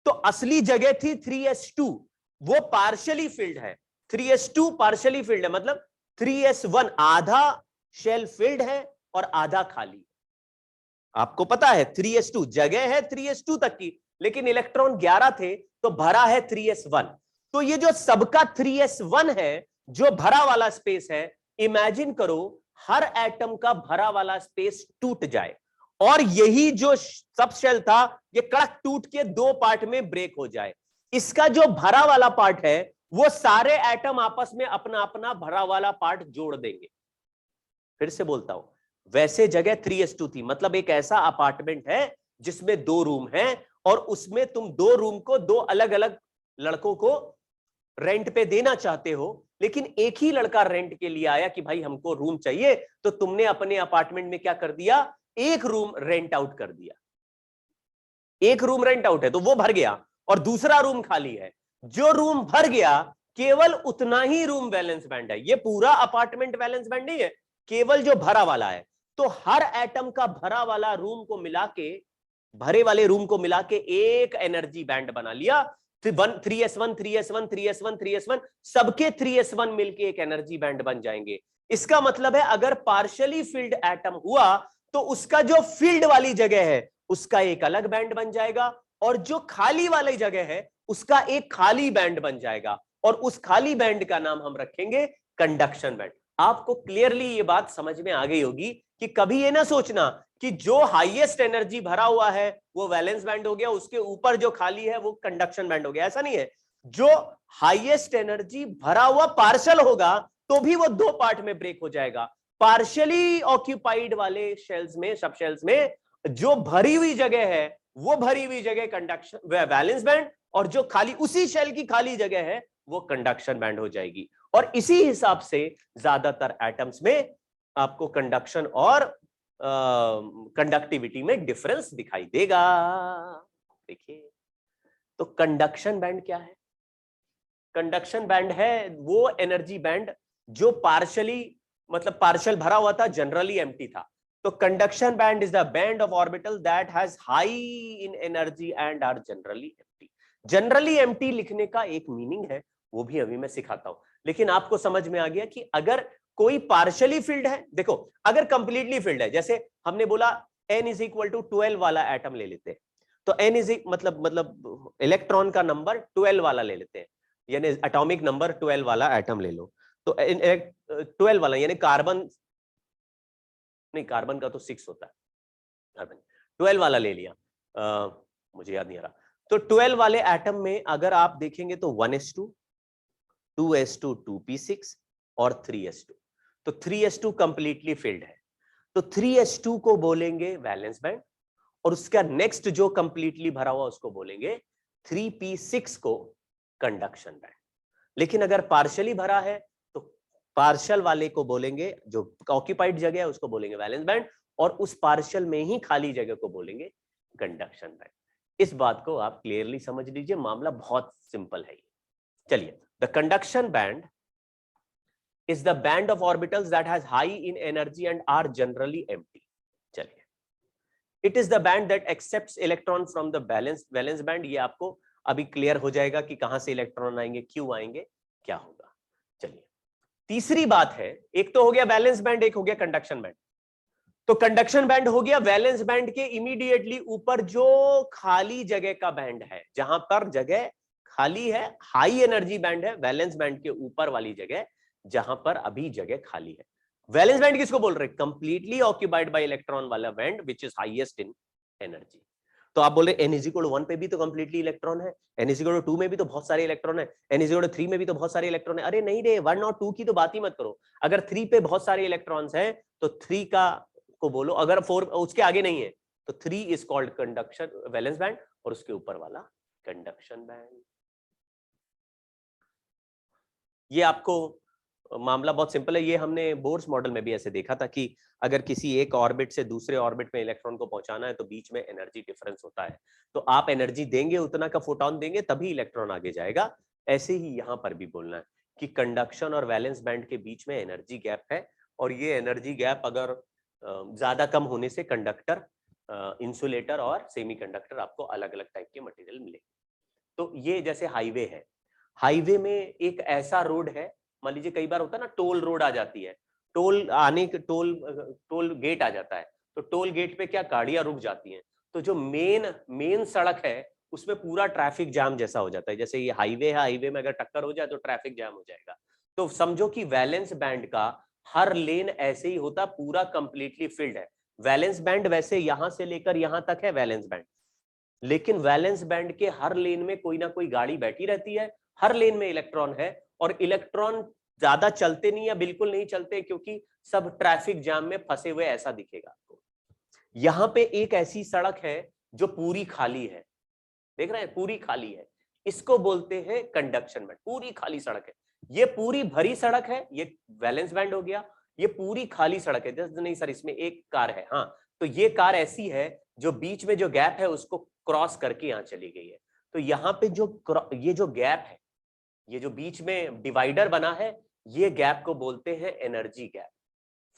तो असली जगह थी 3s2, वो पार्शियली फिल्ड है, 3s2 पार्शियली फिल्ड है, मतलब 3s1 आधा शेल फिल्ड है और आधा खाली। आपको पता है 3s2 जगह है 3s2 तक की, लेकिन इलेक्ट्रॉन 11 थे तो भरा है 3s1। तो ये जो सबका 3s1 है, जो भरा वाला स्पेस है, इमेजिन करो हर एटम का भरा वाला स्पेस टूट जाए और यही जो सब शेल था ये कड़क टूट के दो पार्ट में ब्रेक हो जाए। इसका जो भरा वाला पार्ट है वो सारे एटम आपस में अपना अपना भरा वाला पार्ट जोड़ देंगे। फिर से बोलता हूं, वैसे जगह 3s2 थी, मतलब एक ऐसा अपार्टमेंट है जिसमें 2 रूम हैं और उसमें तुम 2 रूम को 2 अलग अलग लड़कों को रेंट पे देना चाहते हो, लेकिन एक ही लड़का रेंट के लिए आया कि भाई हमको रूम चाहिए, तो तुमने अपने अपार्टमेंट में क्या कर दिया, एक रूम रेंट आउट कर दिया। एक रूम रेंट आउट है तो वो भर गया और दूसरा रूम खाली है। जो रूम भर गया केवल उतना ही रूम वैलेंस बैंड है, ये पूरा अपार्टमेंट वैलेंस बैंड नहीं है, केवल जो भरा वाला है। तो हर एटम का भरा वाला रूम को मिला के, भरे वाले रूम को मिला के एक एनर्जी बैंड बना लिया। 3s1 3s1 3s1 3s1 सबके 3s1 मिलके एक एनर्जी बैंड बन जाएंगे। इसका मतलब है अगर पार्शियली फील्ड एटम हुआ तो उसका जो फील्ड वाली जगह है उसका एक अलग बैंड बन जाएगा और जो खाली वाली जगह है उसका एक खाली बैंड बन जाएगा और उस खाली बैंड का नाम हम रखेंगे कंडक्शन बैंड। आपको क्लियरली ये बात समझ में आ गई होगी कि कभी ये ना सोचना कि जो हाईएस्ट एनर्जी भरा हुआ है वो वैलेंस बैंड हो गया, उसके ऊपर जो खाली है वो कंडक्शन बैंड हो गया। ऐसा नहीं है, जो हाईएस्ट एनर्जी भरा हुआ पार्शियल होगा तो भी वो 2 पार्ट में ब्रेक हो जाएगा। पार्शियली ऑक्यूपाइड वाले शेल्स में, सब शेल्स में जो भरी हुई जगह है वो भरी हुई जगह कंडक्शन वैलेंस बैंड और जो खाली उसी शेल की खाली जगह है वो कंडक्शन बैंड हो जाएगी। और इसी हिसाब से ज्यादातर एटम्स में आपको कंडक्शन और कंडक्टिविटी में डिफरेंस दिखाई देगा। देखिए, तो कंडक्शन बैंड क्या है? कंडक्शन बैंड है वो एनर्जी बैंड जो पार्शियली, मतलब पार्शियल भरा हुआ था, जनरली एम्प्टी था। तो conduction band is the band of orbital that has high in energy and are generally empty. Generally empty लिखने का एक मीनिंग है, वो भी अभी मैं सिखाता हूं, लेकिन आपको समझ में आ गया कि अगर कोई पार्शियली फील्ड है, देखो अगर कंप्लीटली फील्ड है, जैसे हमने बोला n इज इक्वल टू 12 वाला एटम ले लेते हैं, तो n इज मतलब इलेक्ट्रॉन का नंबर 12 वाला ले लेते हैं, यानी एटॉमिक नंबर 12 वाला एटम ले लो। तो 12 वाला यानी कार्बन, नहीं कार्बन का तो 6 होता है, कार्बन 12 वाला ले लिया, मुझे याद नहीं आ रहा। तो 12 वाले एटम में अगर आप देखेंगे तो 1s2 2s2 2p6 और 3s2, तो 3s2 कंप्लीटली फिल्ड है, तो 3s2 को बोलेंगे वैलेंस बैंड और उसका नेक्स्ट जो कंप्लीटली भरा हुआ उसको बोलेंगे 3p6 को कंडक्शन बैंड। लेकिन अगर पार्शियली भरा है तो पार्शियल वाले को बोलेंगे, जो ऑक्यूपाइड जगह है उसको बोलेंगे वैलेंस बैंड और उस पार्शियल में ही खाली जगह को बोलेंगे कंडक्शन बैंड। इस बात को आप क्लियरली समझ लीजिए, मामला बहुत सिंपल है। चलिए, the conduction band is the band of orbitals that has high in energy and are generally empty. चलिए, it is the band that accepts electron from the valence band। ये आपको अभी क्लियर हो जाएगा कि कहां से इलेक्ट्रॉन आएंगे, क्यों आएंगे, क्या होगा। चलिए, तीसरी बात है, एक तो हो गया वैलेंस बैंड, एक हो गया कंडक्शन बैंड। तो कंडक्शन बैंड हो गया, वैलेंस बैंड के इमीडिएटली ऊपर जो खाली जगह का बैंड है, जहां पर जगह खाली है, हाई एनर्जी बैंड है, वैलेंस बैंड के ऊपर वाली जगह जहां पर अभी जगह खाली है। वैलेंस बैंड किसको बोल रहे हैं? कंप्लीटली ऑक्यूपाइड बाय इलेक्ट्रॉन वाला band which is highest in energy. तो आप बोल रहे n=1 पे भी तो कंप्लीटली इलेक्ट्रॉन है, n=2 में भी तो बहुत सारे इलेक्ट्रॉन है, n=3 में भी तो बहुत सारे इलेक्ट्रॉन है। अरे नहीं रे, 1 और 2 की तो बात ही मत करो। अगर 3 पे बहुत सारे इलेक्ट्रॉन्स हैं तो 3 का को बोलो, अगर 4 उसके आगे नहीं है तो 3 is called conduction valence band और उसके ऊपर वाला कंडक्शन बैंड। ये आपको मामला बहुत सिंपल है, ये हमने बोर्स मॉडल में भी ऐसे देखा था कि अगर किसी एक ऑर्बिट से दूसरे ऑर्बिट में इलेक्ट्रॉन को पहुंचाना है तो बीच में एनर्जी डिफरेंस होता है, तो आप एनर्जी देंगे उतना का फोटोन देंगे तभी इलेक्ट्रॉन आगे जाएगा। ऐसे ही यहां पर भी बोलना है कि कंडक्शन और वैलेंस बैंड के बीच में एनर्जी गैप है और ये एनर्जी गैप अगर ज्यादा कम होने से कंडक्टर, इंसुलेटर और सेमीकंडक्टर आपको अलग अलग टाइप के मटेरियल मिले। तो ये जैसे हाईवे है, हाईवे में एक ऐसा रोड है, मान लीजिए कई बार होता है ना टोल रोड आ जाती है, टोल आने के टोल गेट आ जाता है, तो टोल गेट पे क्या गाड़ियां रुक जाती हैं, तो जो मेन सड़क है उसमें पूरा ट्रैफिक जाम जैसा हो जाता है। जैसे ये हाईवे है, हाईवे में अगर टक्कर हो जाए तो ट्रैफिक जाम हो जाएगा। तो समझो कि वैलेंस बैंड का हर लेन ऐसे ही होता, पूरा कंप्लीटली फिल्ड है। वैलेंस बैंड वैसे यहां से लेकर यहां तक है वैलेंस बैंड, लेकिन वैलेंस बैंड के हर लेन में कोई ना कोई गाड़ी बैठी रहती है, हर लेन में इलेक्ट्रॉन है, और इलेक्ट्रॉन ज्यादा चलते नहीं या बिल्कुल नहीं चलते, क्योंकि सब ट्रैफिक जाम में फंसे हुए ऐसा दिखेगा आपको। यहां पे एक ऐसी सड़क है जो पूरी खाली है, देख रहे हैं, पूरी खाली है, इसको बोलते हैं कंडक्शन बैंड। पूरी खाली सड़क है, ये पूरी भरी सड़क है, ये वैलेंस बैंड हो गया। ये पूरी खाली सड़क है, जस्ट नहीं सर इसमें एक कार है, हाँ, तो ये कार ऐसी है जो बीच में जो गैप है उसको क्रॉस करके यहां चली गई है। तो यहाँ पे ये जो गैप है, ये जो बीच में डिवाइडर बना है, ये गैप को बोलते हैं energy gap,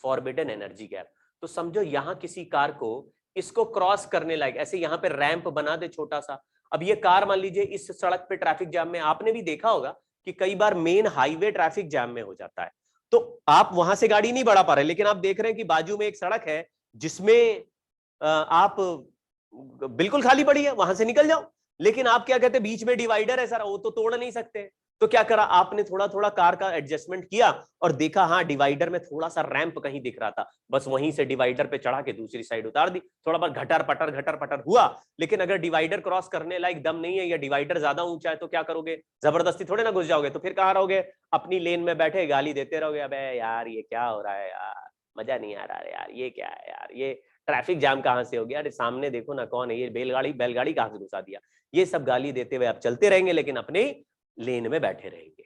forbidden energy gap. तो समझो यहां किसी कार को इसको क्रॉस करने लायक ऐसे यहां पे रैंप बना दे छोटा सा। अब ये कार मान लीजिए इस सड़क पे ट्रैफिक जाम में, आपने भी देखा होगा कि कई बार मेन हाईवे ट्रैफिक जाम में हो जाता है, तो आप वहां से गाड़ी नहीं बढ़ा पा रहे, लेकिन आप देख रहे हैं कि बाजू में एक सड़क है जिसमें आप बिल्कुल खाली पड़ी है, वहां से निकल जाओ। लेकिन आप क्या कहते हैं, बीच में डिवाइडर है सर, वो तो तोड़ नहीं सकते। तो क्या करा आपने, थोड़ा थोड़ा कार का एडजस्टमेंट किया और देखा हाँ डिवाइडर में थोड़ा सा रैंप कहीं दिख रहा था, बस वहीं से डिवाइडर पे चढ़ा के दूसरी साइड उतार दी। थोड़ा बहुत घटर पटर हुआ, लेकिन अगर डिवाइडर क्रॉस करने लायक दम नहीं है या डिवाइडर ज्यादा ऊंचा है तो क्या करोगे, जबरदस्ती थोड़े ना घुस जाओगे, तो फिर कहाँ रहोगे, अपनी लेन में बैठे गाली देते रहोगे, अबे यार ये क्या हो रहा है यार, मजा नहीं आ रहा है यार, ये क्या है यार, ये ट्रैफिक जाम कहां से हो गया, अरे सामने देखो ना कौन है, ये बैलगाड़ी कहां से घुसा दिया। ये सब गाली देते हुए आप चलते रहेंगे, लेकिन अपने लेन में बैठे रहेंगे।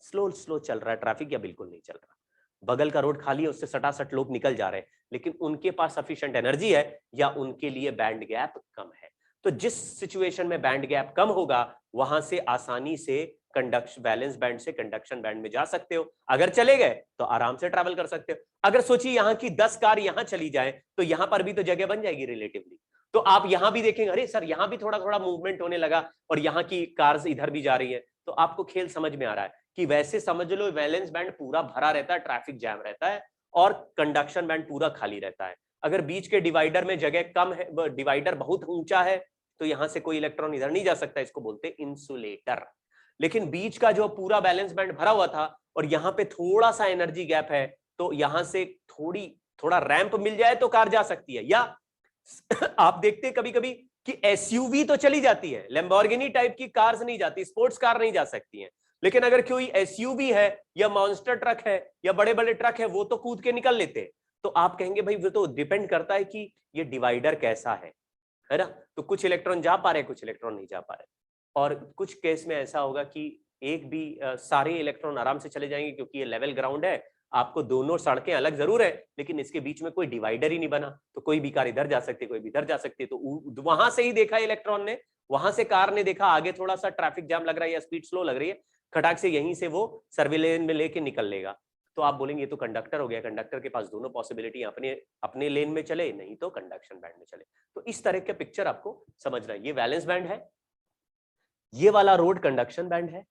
स्लो चल रहा है ट्रैफिक या बिल्कुल नहीं चल रहा, बगल का रोड खाली है, उससे सटासट लोग निकल जा रहे हैं, लेकिन उनके पास सफिशिएंट एनर्जी है या उनके लिए बैंड गैप कम है। तो जिस सिचुएशन में बैंड गैप कम होगा वहां से आसानी से कंडक्शन बैलेंस बैंड से कंडक्शन बैंड में जा सकते हो। अगर चले गए तो आराम से ट्रैवल कर सकते हो। अगर सोचिए यहाँ की 10 कार यहाँ चली जाए तो यहाँ पर भी तो जगह बन जाएगी रिलेटिवली, तो आप यहां भी देखेंगे अरे सर यहाँ भी थोड़ा थोड़ा मूवमेंट होने लगा और यहाँ की कार्स इधर भी जा रही है, तो आपको खेल समझ में आ रहा है कि वैसे समझ लो वैलेंस बैंड पूरा भरा रहता है, ट्रैफिक जैम रहता है, और कंडक्शन बैंड पूरा खाली रहता है। अगर बीच के डिवाइडर में जगह कम है, डिवाइडर बहुत ऊंचा है, तो यहां से कोई इलेक्ट्रॉन इधर नहीं जा सकता, इसको बोलते हैं इंसुलेटर। लेकिन बीच का जो पूरा बैलेंस बैंड भरा हुआ था और यहाँ पे थोड़ा सा एनर्जी गैप है, तो यहां से थोड़ा रैंप मिल जाए तो कार जा सकती है। या आप देखते हैं कभी कभी कि एसयूवी तो चली जाती है, लैम्बोर्गिनी टाइप की कार्स नहीं जाती, स्पोर्ट्स कार नहीं जा सकती हैं, लेकिन अगर कोई एसयूवी है या मॉन्स्टर ट्रक है या बड़े बड़े ट्रक है, वो तो कूद के निकल लेते हैं। तो आप कहेंगे भाई वो तो डिपेंड करता है कि ये डिवाइडर कैसा है ना, तो कुछ इलेक्ट्रॉन जा पा रहे हैं, कुछ इलेक्ट्रॉन नहीं जा पा रहे, और कुछ केस में ऐसा होगा कि एक भी सारे इलेक्ट्रॉन आराम से चले जाएंगे, क्योंकि ये लेवल ग्राउंड है, आपको दोनों सड़कें अलग जरूर है लेकिन इसके बीच में कोई डिवाइडर ही नहीं बना, तो कोई भी कार इधर जा सकती है, कोई भी इधर जा सकती है। तो वहां से ही देखा इलेक्ट्रॉन ने, वहां से कार ने देखा आगे थोड़ा सा ट्रैफिक जाम लग रहा है या स्पीड स्लो लग रही है, खटाक से यहीं से वो सर्विलेन में लेके निकल लेगा। तो आप बोलेंगे ये तो कंडक्टर हो गया, कंडक्टर के पास दोनों पॉसिबिलिटी, अपने अपने लेन में चले नहीं तो कंडक्शन बैंड में चले। तो इस तरह का पिक्चर आपको समझना है, ये वैलेंस बैंड है, ये वाला रोड कंडक्शन बैंड है,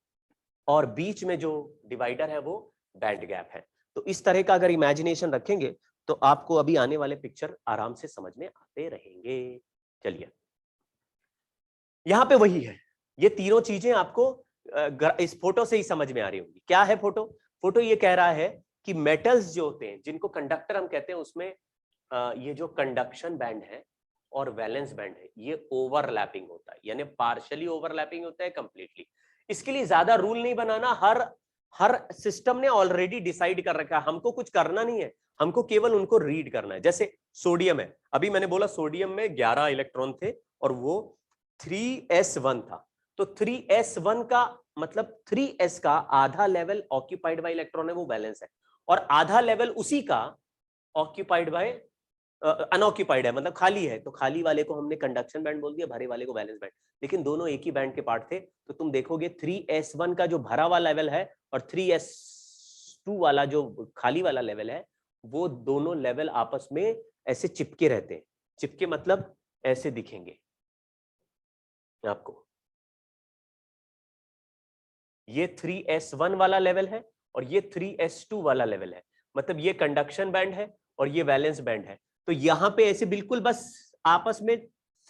और बीच में जो डिवाइडर है वो बैंड गैप है। तो इस तरह का अगर इमेजिनेशन रखेंगे तो आपको अभी आने वाले पिक्चर आराम से समझ में आते रहेंगे। चलिए यहां पे वही है, ये तीनों चीजें आपको इस फोटो से ही समझ में आ रही होंगी। क्या है फोटो, फोटो ये कह रहा है कि मेटल्स जो होते हैं जिनको कंडक्टर हम कहते हैं, उसमें ये जो कंडक्शन बैंड है और वैलेंस बैंड है ये ओवरलैपिंग होता है, यानी पार्शियली ओवरलैपिंग होता है, कंप्लीटली। इसके लिए ज्यादा रूल नहीं बनाना, हर सिस्टम ने ऑलरेडी डिसाइड कर रखा है, हमको कुछ करना नहीं है, हमको केवल उनको रीड करना है। जैसे सोडियम है, अभी मैंने बोला सोडियम में 11 इलेक्ट्रॉन थे और वो 3s1 था, तो 3s1 का मतलब 3s का आधा लेवल ऑक्यूपाइड बाय इलेक्ट्रॉन है, वो बैलेंस है, और आधा लेवल उसी का ऑक्यूपाइड बाय अनऑक्यूपाइड है, मतलब खाली है, तो खाली वाले को हमने कंडक्शन बैंड बोल दिया, भरे वाले को वैलेंस बैंड, लेकिन दोनों एक ही बैंड के पार्ट थे। तो तुम देखोगे 3s1 का जो भरा हुआ लेवल है और 3s2 वाला जो खाली वाला लेवल है, वो दोनों लेवल आपस में ऐसे चिपके रहते हैं। चिपके मतलब ऐसे दिखेंगे आपको, ये 3s1 वाला लेवल है और ये 3s2 वाला लेवल है, मतलब ये कंडक्शन बैंड है और ये वैलेंस बैंड है। तो यहां पे ऐसे बिल्कुल बस आपस में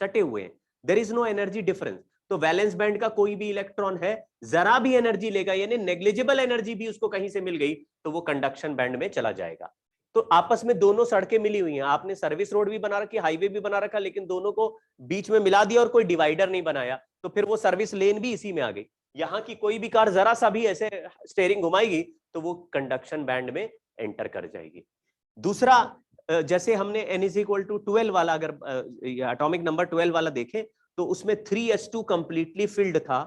सटे हुए हैं, there is no energy difference. तो वैलेंस बैंड का कोई भी इलेक्ट्रॉन है, जरा भी एनर्जी लेगा, यानी नेग्लिजिबल एनर्जी भी उसको कहीं से मिल गई, तो वो कंडक्शन बैंड में चला जाएगा। तो आपस में दोनों सड़कें मिली हुई हैं, आपने सर्विस रोड भी बना रखी, हाईवे भी बना रखा, लेकिन दोनों को बीच में मिला दिया और कोई डिवाइडर नहीं बनाया, तो फिर वो सर्विस लेन भी इसी में आ गई। यहां की कोई भी कार जरा सा भी ऐसे स्टेयरिंग घुमाएगी तो वो कंडक्शन बैंड में एंटर कर जाएगी। दूसरा, जैसे हमने n इज इक्वल टू 12 वाला, अगर एटॉमिक नंबर 12 वाला देखें, तो उसमें 3s2 कंप्लीटली फिल्ड था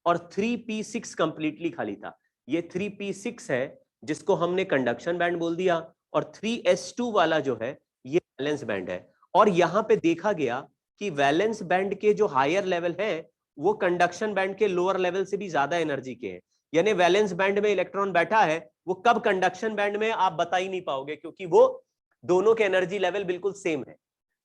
और 3p6 कंप्लीटली खाली था। ये 3p6 है जिसको हमने कंडक्शन बैंड बोल दिया, और 3s2 वाला जो है ये वैलेंस बैंड है। और यहां पे देखा गया कि वैलेंस बैंड के जो हायर लेवल है वो कंडक्शन बैंड के लोअर लेवल से भी ज्यादा एनर्जी के हैं। यानी वैलेंस बैंड में इलेक्ट्रॉन बैठा है, वो कब कंडक्शन बैंड में आप बता ही नहीं पाओगे, क्योंकि वो दोनों के एनर्जी लेवल बिल्कुल सेम है।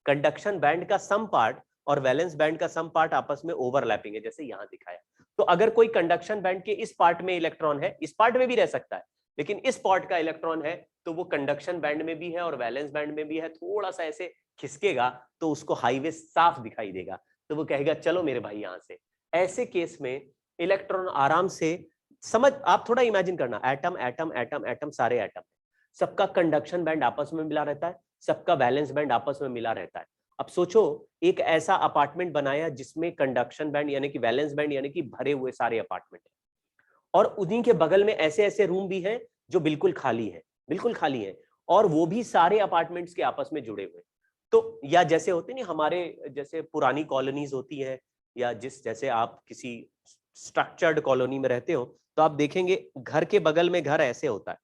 कंडक्शन बैंड का सम पार्ट और वैलेंस बैंड का सम पार्ट आपस में ओवरलैपिंग है, जैसे यहां दिखाया। तो अगर कोई कंडक्शन बैंड के इस पार्ट में इलेक्ट्रॉन है, इस पार्ट में भी रह सकता है, लेकिन इस पार्ट का इलेक्ट्रॉन है, तो वो कंडक्शन बैंड में भी है और वैलेंस बैंड में भी है, थोड़ा सा ऐसे खिसकेगा तो उसको हाईवे साफ दिखाई देगा, तो वो कहेगा चलो मेरे भाई यहां से। ऐसे केस में इलेक्ट्रॉन आराम से, समझ, आप थोड़ा इमेजिन करना, एटम एटम एटम एटम, सारे एटम, सबका कंडक्शन बैंड आपस में मिला रहता है, सबका वैलेंस बैंड आपस में मिला रहता है। अब सोचो, एक ऐसा अपार्टमेंट बनाया जिसमें कंडक्शन बैंड यानी कि वैलेंस बैंड यानी कि भरे हुए सारे अपार्टमेंट है, और उन्हीं के बगल में ऐसे ऐसे रूम भी हैं जो बिल्कुल खाली है, बिल्कुल खाली है, और वो भी सारे अपार्टमेंट्स के आपस में जुड़े हुए। तो या जैसे होते नहीं हमारे, जैसे पुरानी कॉलोनीज होती है, या जैसे आप किसी स्ट्रक्चर्ड कॉलोनी में रहते हो, तो आप देखेंगे घर के बगल में घर ऐसे होता है,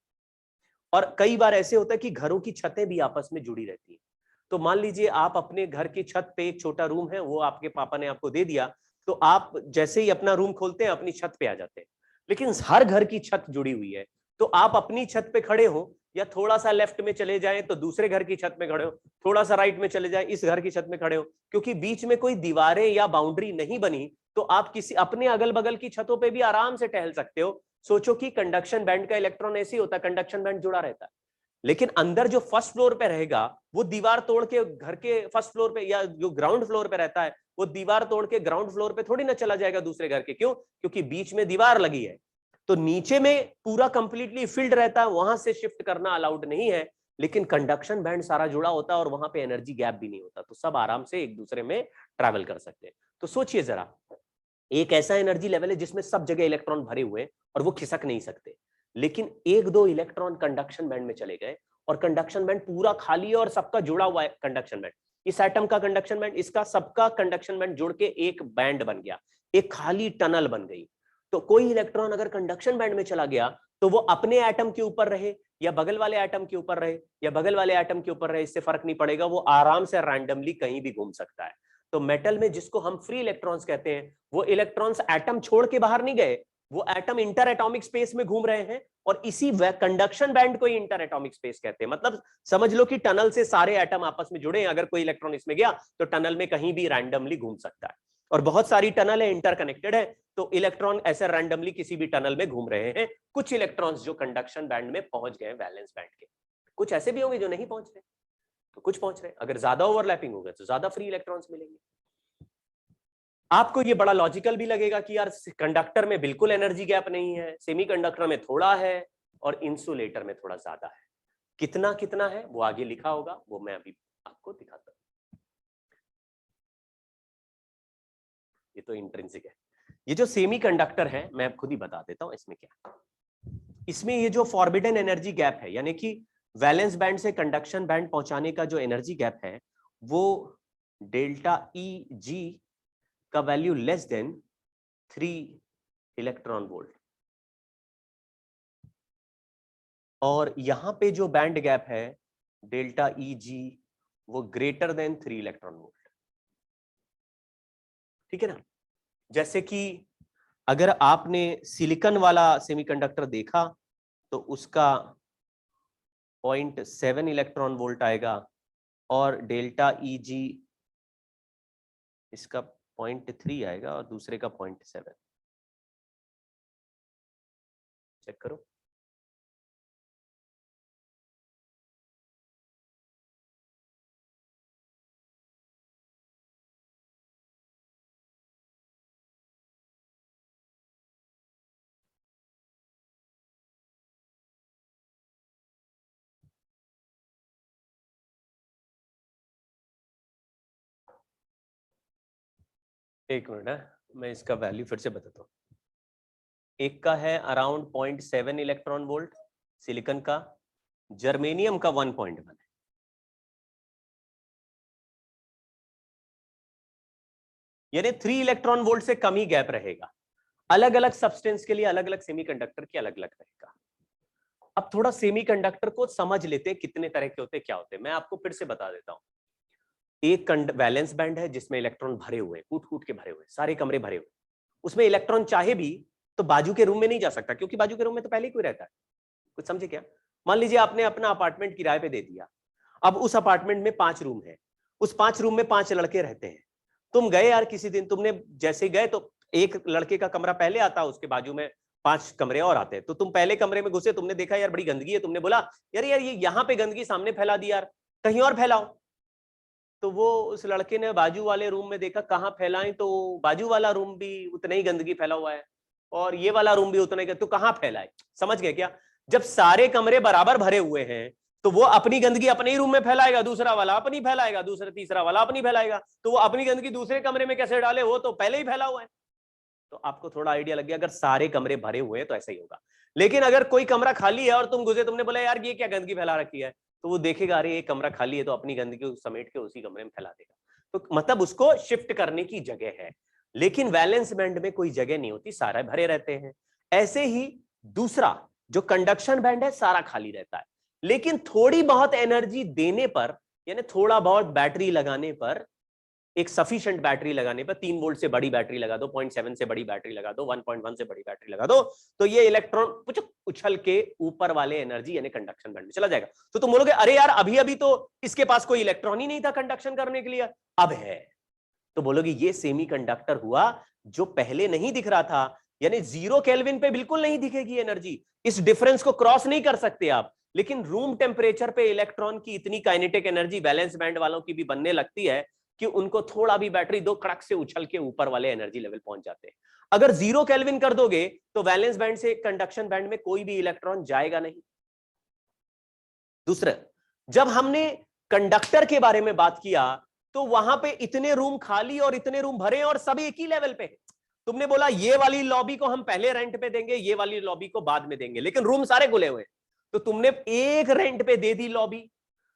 और कई बार ऐसे होता है कि घरों की छतें भी आपस में जुड़ी रहती है। तो मान लीजिए आप अपने घर की छत पे एक छोटा रूम है, वो आपके पापा ने आपको दे दिया, तो आप जैसे ही अपना रूम खोलते हैं अपनी छत पे आ जाते हैं। लेकिन हर घर की छत जुड़ी हुई है, तो आप अपनी छत पे खड़े हो, या थोड़ा सा लेफ्ट में चले जाएं तो दूसरे घर की छत में खड़े हो, थोड़ा सा राइट में चले जाएं इस घर की छत में खड़े हो, क्योंकि बीच में कोई दीवारें या बाउंड्री नहीं बनी, तो आप किसी अपने अगल बगल की छतों पे भी आराम से टहल सकते हो। सोचो कि कंडक्शन बैंड का इलेक्ट्रॉन ऐसे ही होता है, कंडक्शन बैंड जुड़ा रहता है, लेकिन अंदर जो फर्स्ट फ्लोर पे रहेगा वो दीवार तोड़ के घर के फर्स्ट फ्लोर पे, या जो ग्राउंड फ्लोर पे रहता है वो दीवार तोड़ के ग्राउंड फ्लोर पे थोड़ी ना चला जाएगा दूसरे घर के। क्यों? क्योंकि बीच में दीवार लगी है, तो नीचे में पूरा कंप्लीटली फिल्ड रहता है, वहां से शिफ्ट करना अलाउड नहीं है। लेकिन कंडक्शन बैंड सारा जुड़ा होता है और वहां पे एनर्जी गैप भी नहीं होता, तो सब आराम से एक दूसरे में ट्रैवल कर सकते हैं। तो सोचिए जरा, एक ऐसा एनर्जी लेवल है जिसमें सब जगह इलेक्ट्रॉन भरे हुए हैं और वो खिसक नहीं सकते, लेकिन एक दो इलेक्ट्रॉन कंडक्शन बैंड में चले गए और कंडक्शन बैंड पूरा खाली है और सबका जुड़ा हुआ है कंडक्शन बैंड। इस एटम का कंडक्शन बैंड, इसका सबका कंडक्शन बैंड जुड़ के एक बैंड बन गया, एक खाली टनल बन गई। तो कोई इलेक्ट्रॉन अगर कंडक्शन बैंड में चला गया तो वो अपने एटम के ऊपर रहे या बगल वाले एटम के ऊपर रहे या बगल वाले एटम के ऊपर रहे, इससे फर्क नहीं पड़ेगा, वो आराम से रैंडमली कहीं भी घूम सकता है। तो मेटल में जिसको हम फ्री इलेक्ट्रॉन्स कहते हैं, वो इलेक्ट्रॉन्स एटम छोड़ के बाहर नहीं गए, वो एटम इंटर एटॉमिक स्पेस में घूम रहे हैं, और इसी कंडक्शन बैंड को ही इंटर एटॉमिक स्पेस कहते हैं। मतलब समझ लो कि टनल से सारे एटम आपस में जुड़े हैं, अगर कोई इलेक्ट्रॉन इसमें गया तो टनल में कहीं भी रैंडमली घूम सकता है, और बहुत सारी टनल है, इंटरकनेक्टेड है, तो इलेक्ट्रॉन ऐसे रैंडमली किसी भी टनल में घूम रहे हैं। कुछ इलेक्ट्रॉन्स जो कंडक्शन बैंड में पहुंच गए वैलेंस बैंड के, कुछ ऐसे भी होंगे जो नहीं पहुंच रहे, तो कुछ पहुंच रहे। अगर ज्यादा ओवरलैपिंग होगा तो ज्यादा फ्री इलेक्ट्रॉन्स मिलेंगे। आपको ये बड़ा लॉजिकल भी लगेगा कि यार कंडक्टर में बिल्कुल एनर्जी गैप नहीं है, सेमीकंडक्टर में थोड़ा है और इंसुलेटर में थोड़ा ज्यादा है। कितना कितना है वो आगे लिखा होगा, वो मैं अभी आपको दिखाता हूं। ये तो इंट्रिंसिक है। ये जो सेमीकंडक्टर है मैं खुद ही बता देता हूं इसमें क्या। इसमें ये जो फॉरबिडन एनर्जी गैप है, यानी कि वैलेंस बैंड से कंडक्शन बैंड पहुंचाने का जो एनर्जी गैप है, वो डेल्टा ई जी का value less than 3 electron volt, और यहां पे जो बैंड गैप है डेल्टा ई जी वो ग्रेटर देन 3 इलेक्ट्रॉन वोल्ट। ठीक है ना? जैसे कि अगर आपने सिलिकॉन वाला सेमीकंडक्टर देखा तो उसका 0.7 इलेक्ट्रॉन वोल्ट आएगा, और डेल्टा ई जी इसका 0.3 आएगा और दूसरे का 0.7। चेक करो। एक मिनट है, मैं इसका वैल्यू फिर से बताता हूँ। एक का है अराउंड 0.7 इलेक्ट्रॉन वोल्ट सिलिकॉन का, जर्मेनियम का 1.1 है। यानी 3 इलेक्ट्रॉन वोल्ट से कम ही गैप रहेगा। अलग अलग सब्सटेंस के लिए अलग अलग सेमीकंडक्टर की अलग अलग रहेगा। अब थोड़ा सेमीकंडक्टर को समझ लेते हैं, कितने तरह के होते हैं, क्या होते हैं। मैं आपको फिर से बता देता हूं। एक वैलेंस बैंड है जिसमें इलेक्ट्रॉन भरे हुए, कूट कूट के भरे हुए, सारे कमरे भरे हुए। उसमें इलेक्ट्रॉन चाहे भी तो बाजू के रूम में नहीं जा सकता, क्योंकि बाजू के रूम में तो पहले ही कोई रहता है। कुछ समझे क्या? मान लीजिए आपने अपना अपार्टमेंट किराए पे दे दिया। अब उस अपार्टमेंट में 5 रूम है, उस 5 रूम में 5 लड़के रहते हैं। तुम गए यार किसी दिन, तुमने जैसे गए तो एक लड़के का कमरा पहले आता, उसके बाजू में 5 कमरे और आते हैं। तो तुम पहले कमरे में घुसे, तुमने देखा यार बड़ी गंदगी है, तुमने बोला यार यार ये यहाँ पे गंदगी सामने फैला दी यार, कहीं और फैलाओ। तो वो उस लड़के ने बाजू वाले रूम में देखा कहाँ फैलाएं, तो बाजू वाला रूम भी उतना ही गंदगी फैला हुआ है और ये वाला रूम भी उतना ही, तो कहाँ फैलाए? समझ गए क्या? जब सारे कमरे बराबर भरे हुए हैं तो वो अपनी गंदगी अपने ही रूम में फैलाएगा, दूसरा वाला अपनी फैलाएगा, दूसरा तीसरा वाला अपनी फैलाएगा। तो वो अपनी गंदगी दूसरे कमरे में कैसे डाले? वो तो पहले ही फैला हुआ है। तो आपको थोड़ा आइडिया लग गया, अगर सारे कमरे भरे हुए हैं तो ऐसा ही होगा। लेकिन अगर कोई कमरा खाली है और तुम घुसे, तुमने बोला यार ये क्या गंदगी फैला रखी है, तो वो देखेगा अरे ये कमरा खाली है, तो अपनी गंदगी समेट के उसी कमरे में फैला देगा। तो मतलब उसको शिफ्ट करने की जगह है। लेकिन वैलेंस बैंड में कोई जगह नहीं होती, सारे भरे रहते हैं। ऐसे ही दूसरा जो कंडक्शन बैंड है, सारा खाली रहता है। लेकिन थोड़ी बहुत एनर्जी देने पर, यानी थोड़ा बहुत बैटरी लगाने पर, एक सफिशिएंट बैटरी लगाने पर, 3 वोल्ट से बड़ी बैटरी लगा दो, 0.7 से बड़ी बैटरी लगा दो, 1.1 से बड़ी बैटरी लगा दो, तो ये इलेक्ट्रॉन कुछ उछल के ऊपर वाले एनर्जी यानी कंडक्शन बैंड में चला जाएगा। तो तुम बोलोगे अरे यार अभी अभी तो इसके पास कोई इलेक्ट्रॉन ही नहीं था कंडक्शन करने के लिए, अब है। तो बोलोगे ये सेमीकंडक्टर हुआ जो पहले नहीं दिख रहा था, यानी 0 केल्विन पे बिल्कुल नहीं दिखेगी एनर्जी, इस डिफरेंस को क्रॉस नहीं कर सकते आप। लेकिन रूम टेम्परेचर पे इलेक्ट्रॉन की इतनी काइनेटिक एनर्जी वैलेंस बैंड वालों की भी बनने लगती है कि उनको थोड़ा भी बैटरी दो, कड़क से उछल के ऊपर वाले एनर्जी लेवल पहुंच जाते हैं। अगर 0 केल्विन कर दोगे तो वैलेंस बैंड से कंडक्शन बैंड में कोई भी इलेक्ट्रॉन जाएगा नहीं। दूसरा, जब हमने कंडक्टर के बारे में बात किया तो वहां पे इतने रूम खाली और इतने रूम भरे और सब एक ही लेवल पे। तुमने बोला ये वाली लॉबी को हम पहले रेंट पे देंगे, ये वाली लॉबी को बाद में देंगे, लेकिन रूम सारे खुले हुए हैं। तो तुमने एक रेंट पे दे दी लॉबी,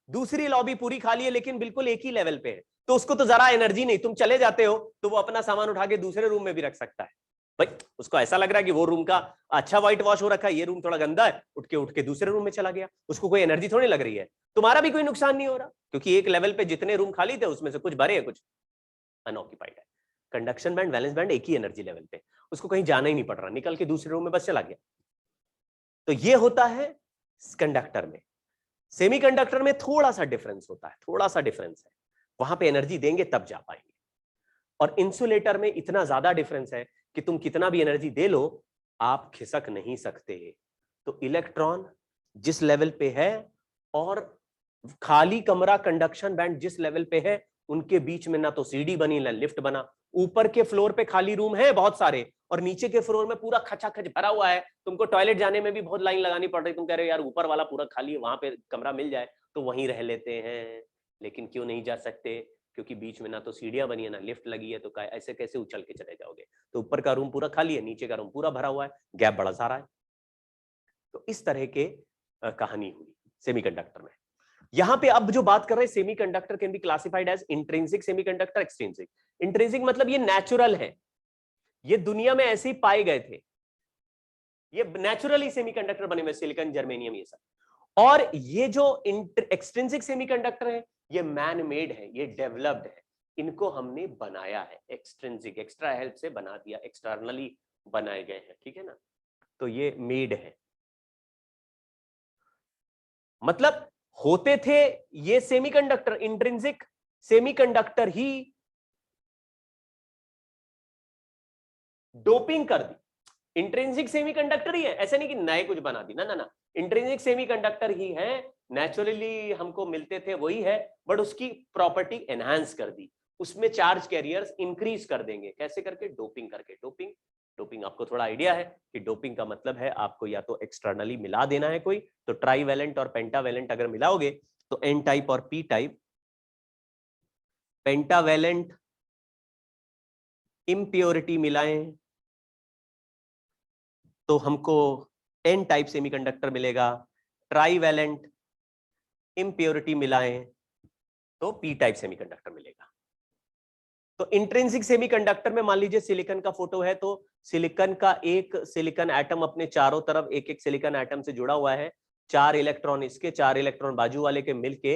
दूसरी लॉबी पूरी खाली है लेकिन बिल्कुल एक ही लेवल पे है, तो उसको तो जरा एनर्जी नहीं, तुम चले जाते हो तो वो अपना सामान उठा के दूसरे रूम में भी रख सकता है। भाई उसको ऐसा लग रहा है कि वो रूम का अच्छा व्हाइट वॉश हो रखा है, ये रूम थोड़ा गंदा है, उठ के दूसरे रूम में चला गया, उसको कोई एनर्जी थोड़ी लग रही है। तुम्हारा भी कोई नुकसान नहीं हो रहा, क्योंकि एक लेवल पे जितने रूम खाली थे उसमें से कुछ भरे हैं, कुछ अनऑक्यूपाइड है। कंडक्शन बैंड वैलेंस बैंड एक ही एनर्जी लेवल पे, उसको कहीं जाना ही नहीं पड़ रहा, निकल के दूसरे रूम में बस चला गया। तो ये होता है कंडक्टर में। सेमीकंडक्टर में थोड़ा सा डिफरेंस होता है, थोड़ा सा डिफरेंस है, वहां पे एनर्जी देंगे तब जा पाएंगे। और इंसुलेटर में इतना ज्यादा डिफरेंस है कि तुम कितना भी एनर्जी दे लो आप खिसक नहीं सकते। तो इलेक्ट्रॉन जिस लेवल पे है और खाली कमरा कंडक्शन बैंड जिस लेवल पे है, उनके बीच में ना तो सीढ़ी बनी ना लिफ्ट बना। ऊपर के फ्लोर पे खाली रूम है बहुत सारे और नीचे के फ्लोर में पूरा खचाखच भरा हुआ है, तुमको टॉयलेट जाने में भी बहुत लाइन लगानी पड़ रही, तुम कह रहे हो यार ऊपर वाला पूरा खाली है, वहां पे कमरा मिल जाए तो वहीं रह लेते हैं। लेकिन क्यों नहीं जा सकते? क्योंकि बीच में ना तो सीढ़ियां बनी है ना लिफ्ट लगी है, तो ऐसे कैसे उछल के चले जाओगे? तो ऊपर का रूम पूरा खाली है, नीचे का रूम पूरा भरा हुआ है, गैप बड़ा सारा है। तो इस तरह के कहानी हुई सेमीकंडक्टर में। यहां पे अब जो बात कर रहे हैं, semiconductor can be classified as intrinsic semiconductor, extrinsic. Intrinsic मतलब ये नेचुरल है, ये दुनिया में ऐसे ही पाए गए थे, ये नेचुरली सेमीकंडक्टर बने हुए, सिलिकॉन जर्मेनियम ये सब। और ये जो एक्सट्रिंसिक सेमीकंडक्टर है ये मैन मेड है, ये डेवलप्ड है, इनको हमने बनाया है। एक्सट्रिंसिक एक्स्ट्रा हेल्प से बना दिया, एक्सटर्नली बनाए गए हैं, ठीक है ना। तो ये मेड है, मतलब होते थे ये सेमीकंडक्टर, इंट्रिंसिक सेमीकंडक्टर ही डोपिंग कर दी। इंट्रिंसिक सेमीकंडक्टर ही है, ऐसे नहीं कि नए कुछ बना दी, ना ना ना, इंट्रिंसिक सेमीकंडक्टर ही है, नेचुरली हमको मिलते थे वही है, बट उसकी प्रॉपर्टी एनहांस कर दी, उसमें चार्ज कैरियर्स इंक्रीज कर देंगे, कैसे करके? डोपिंग करके। डोपिंग, डोपिंग आपको थोड़ा आइडिया है कि डोपिंग का मतलब है आपको या तो एक्सटर्नली मिला देना है कोई, तो ट्राईवैलेंट और पेंटावैलेंट अगर मिलाओगे तो एन टाइप और पी टाइप, पेंटावैलेंट इम्प्योरिटी मिलाएं तो हमको एन टाइप सेमीकंडक्टर मिलेगा, ट्राईवैलेंट इम्प्योरिटी मिलाएं तो पी टाइप सेमीकंडक्टर मिलेगा। तो इंट्रिंसिक सेमीकंडक्टर में मान लीजिए सिलिकॉन का फोटो है, तो सिलिकॉन का एक सिलिकॉन एटम अपने चारों तरफ एक एक सिलिकॉन एटम से जुड़ा हुआ है, 4 इलेक्ट्रॉन इसके 4 इलेक्ट्रॉन बाजू वाले के मिलके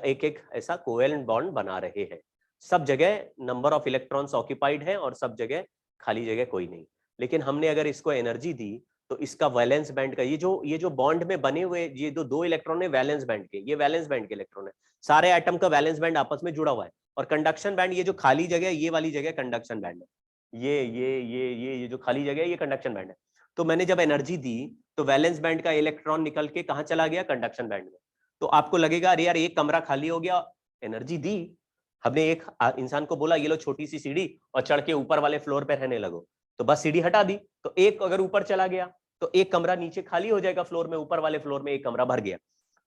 एक एक ऐसा कोवेलेंट बॉन्ड बना रहे हैं। सब जगह नंबर ऑफ इलेक्ट्रॉन्स ऑक्यूपाइड है और सब जगह खाली जगह कोई नहीं। लेकिन हमने अगर इसको एनर्जी दी तो इसका वैलेंस बैंड का ये जो बॉन्ड में बने हुए ये दो इलेक्ट्रॉन है वैलेंस बैंड के, ये वैलेंस बैंड के इलेक्ट्रॉन है, सारे एटम का वैलेंस बैंड आपस में जुड़ा हुआ है। और कंडक्शन बैंड, ये जो खाली जगह ये वाली जगह कंडक्शन बैंड है, ये जो खाली जगह है ये कंडक्शन बैंड है। तो मैंने जब एनर्जी दी तो वैलेंस बैंड का इलेक्ट्रॉन निकल के कहां चला गया, कंडक्शन बैंड में। तो आपको लगेगा अरे यार एक कमरा खाली हो गया, एनर्जी दी हमने, एक इंसान को बोला ये लो छोटी सी सीढ़ी और चढ़ के ऊपर वाले फ्लोर पे रहने लगो, तो बस सीढ़ी हटा दी तो एक अगर ऊपर चला गया तो एक कमरा नीचे खाली हो जाएगा फ्लोर में, ऊपर वाले फ्लोर में एक कमरा भर गया।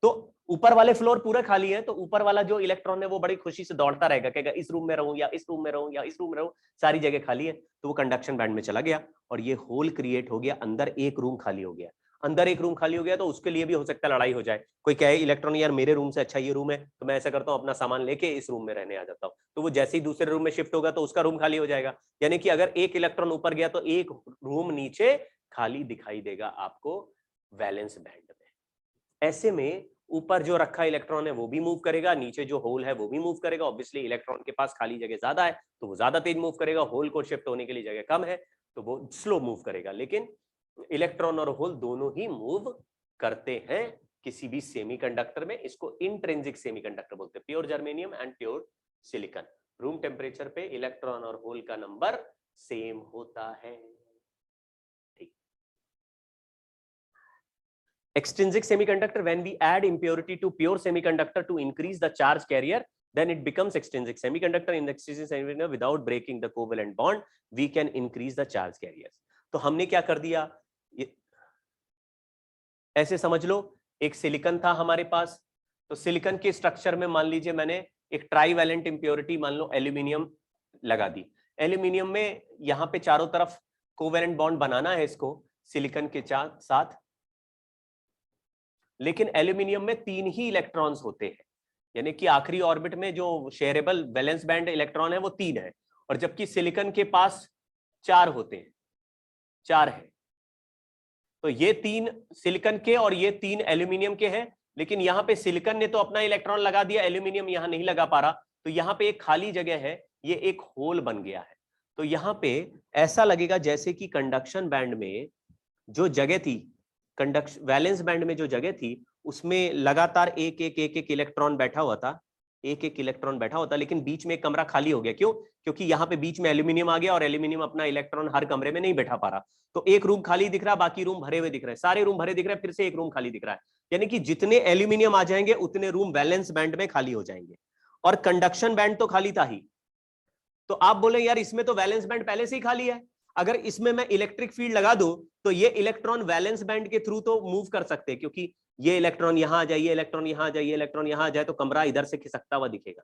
तो ऊपर वाले फ्लोर पूरा खाली है तो ऊपर वाला जो इलेक्ट्रॉन है वो बड़ी खुशी से दौड़ता रहेगा, कहेगा इस रूम में रहूं या इस रूम में रहूं या इस रूम में रहूं, सारी जगह खाली है। तो वो कंडक्शन बैंड में चला गया और ये होल क्रिएट हो गया, अंदर एक रूम खाली हो गया। अंदर एक रूम खाली हो गया तो उसके लिए भी हो सकता है लड़ाई हो जाए, कोई कहे इलेक्ट्रॉन यार मेरे रूम से अच्छा ये रूम है, तो मैं ऐसा करता हूं अपना सामान लेके इस रूम में रहने आ जाता हूं। तो वो जैसे ही दूसरे रूम में शिफ्ट होगा तो उसका रूम खाली हो जाएगा। यानी कि अगर एक इलेक्ट्रॉन ऊपर गया तो एक रूम नीचे खाली दिखाई देगा आपको वैलेंस बैंड में। ऐसे में ऊपर जो रखा इलेक्ट्रॉन है वो भी मूव करेगा, नीचे जो होल है वो भी मूव करेगा। ऑब्वियसली इलेक्ट्रॉन के पास खाली जगह ज्यादा है तो वो ज्यादा तेज मूव करेगा, होल को शिफ्ट होने के लिए जगह कम है तो वो स्लो मूव करेगा। लेकिन इलेक्ट्रॉन और होल दोनों ही मूव करते हैं किसी भी सेमीकंडक्टर में। इसको इंट्रिंसिक सेमीकंडक्टर बोलते हैं, pure germanium and pure silicon. Room temperature पे इलेक्ट्रॉन और होल का नंबर सेम होता है। Extrinsic semiconductor, when we add impurity to pure semiconductor to increase the charge carrier, then it becomes extrinsic semiconductor. In the extrinsic semiconductor, without breaking the covalent bond, we can increase the charge carriers. तो हमने क्या कर दिया, ऐसे समझ लो एक silicon था हमारे पास, तो सिलिकॉन के स्ट्रक्चर में मान लीजिए मैंने एक ट्राईवैलेंट इंप्योरिटी मान लो एल्यूमिनियम लगा दी। एल्यूमिनियम में यहाँ पे चारों तरफ कोवेलेंट बॉन्ड बनाना है इसको सिलिकॉन के साथ, लेकिन एल्यूमिनियम में 3 ही इलेक्ट्रॉन्स होते हैं, यानी कि आखिरी ऑर्बिट में जो शेयरेबल वैलेंस बैंड इलेक्ट्रॉन है वो 3 है, और जबकि सिलिकॉन के पास 4 होते हैं, 4 है। तो ये 3 सिलिकॉन के और ये 3 एल्यूमिनियम के हैं, लेकिन यहाँ पे सिलिकॉन ने तो अपना इलेक्ट्रॉन लगा दिया, एल्यूमिनियम यहाँ नहीं लगा पा रहा, तो यहाँ पे एक खाली जगह है, ये एक होल बन गया है। तो यहाँ पे ऐसा लगेगा जैसे कि कंडक्शन बैंड में जो जगह थी, कंडक्शन वैलेंस बैंड में जो जगह थी उसमें लगातार एक एक इलेक्ट्रॉन बैठा हुआ था, एक इलेक्ट्रॉन बैठा होता, लेकिन बीच में एक कमरा खाली हो गया। क्यों? क्योंकि यहाँ पे बीच में एल्यूमिनियम आ गया और एल्यूमिनियम अपना इलेक्ट्रॉन हर कमरे में नहीं बैठा पा रहा, तो एक रूम खाली दिख रहा, बाकी रूम भरे हुए दिख रहे हैं, सारे रूम भरे दिख रहे हैं, फिर से एक रूम खाली दिख रहा है। यानी कि जितने एल्यूमिनियम आ जाएंगे उतने रूम वैलेंस बैंड में खाली हो जाएंगे, और कंडक्शन बैंड तो खाली था ही। तो आप बोले यार इसमें तो वैलेंस बैंड पहले से ही खाली है, अगर इसमें मैं इलेक्ट्रिक फील्ड लगा दूं तो ये इलेक्ट्रॉन वैलेंस बैंड के थ्रू तो मूव कर सकते हैं, क्योंकि ये इलेक्ट्रॉन यहां आ जाए, ये इलेक्ट्रॉन यहां आ जाए, ये इलेक्ट्रॉन यहां आ जाए, तो कमरा इधर से खिसकता हुआ दिखेगा।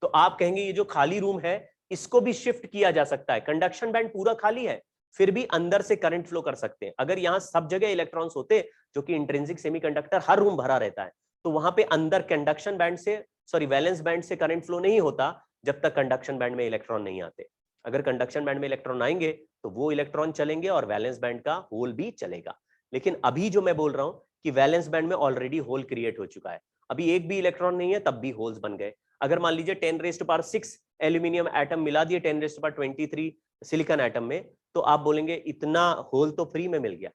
तो आप कहेंगे ये जो खाली रूम है इसको भी शिफ्ट किया जा सकता है, कंडक्शन बैंड पूरा खाली है फिर भी अंदर से करंट फ्लो कर सकते हैं। अगर यहां सब जगह इलेक्ट्रॉन्स होते, जो कि इंट्रिंसिक सेमीकंडक्टर हर रूम भरा रहता है, तो वहां पे अंदर कंडक्शन बैंड से वैलेंस बैंड से करंट फ्लो नहीं होता जब तक कंडक्शन बैंड में इलेक्ट्रॉन नहीं आते। अगर कंडक्शन बैंड में इलेक्ट्रॉन आएंगे तो वो इलेक्ट्रॉन चलेंगे और वैलेंस बैंड का होल भी चलेगा। लेकिन अभी जो मैं बोल रहा हूं कि वैलेंस बैंड में ऑलरेडी होल क्रिएट हो चुका है, अभी एक भी इलेक्ट्रॉन नहीं है तब भी होल्स बन गए। अगर मान लीजिए 10⁻⁶ एल्यूमिनियम एटम मिला दिए 10⁻23 सिलिकॉन एटम में, तो आप बोलेंगे इतना होल तो फ्री में मिल गया,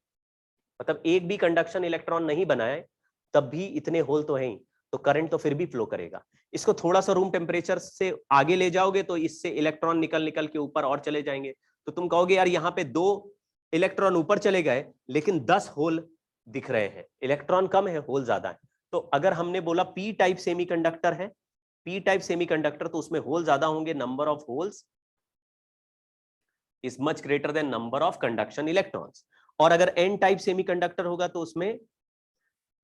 मतलब एक भी कंडक्शन इलेक्ट्रॉन नहीं बनाए तब भी इतने होल तो हैं, तो करंट तो फिर भी फ्लो करेगा। इसको थोड़ा सा रूम टेम्परेचर से आगे ले जाओगे तो इससे इलेक्ट्रॉन निकल निकल के ऊपर और चले जाएंगे, तो तुम कहोगे यार यहाँ पे 2 इलेक्ट्रॉन ऊपर चले गए लेकिन 10 होल दिख रहे हैं, इलेक्ट्रॉन कम है होल ज्यादा है। तो अगर हमने बोला पी टाइप सेमीकंडक्टर है, पी टाइप सेमीकंडक्टर, तो उसमें होल ज्यादा होंगे, number of holes is much greater than number of conduction electrons. और अगर एन टाइप सेमीकंडक्टर होगा तो उसमें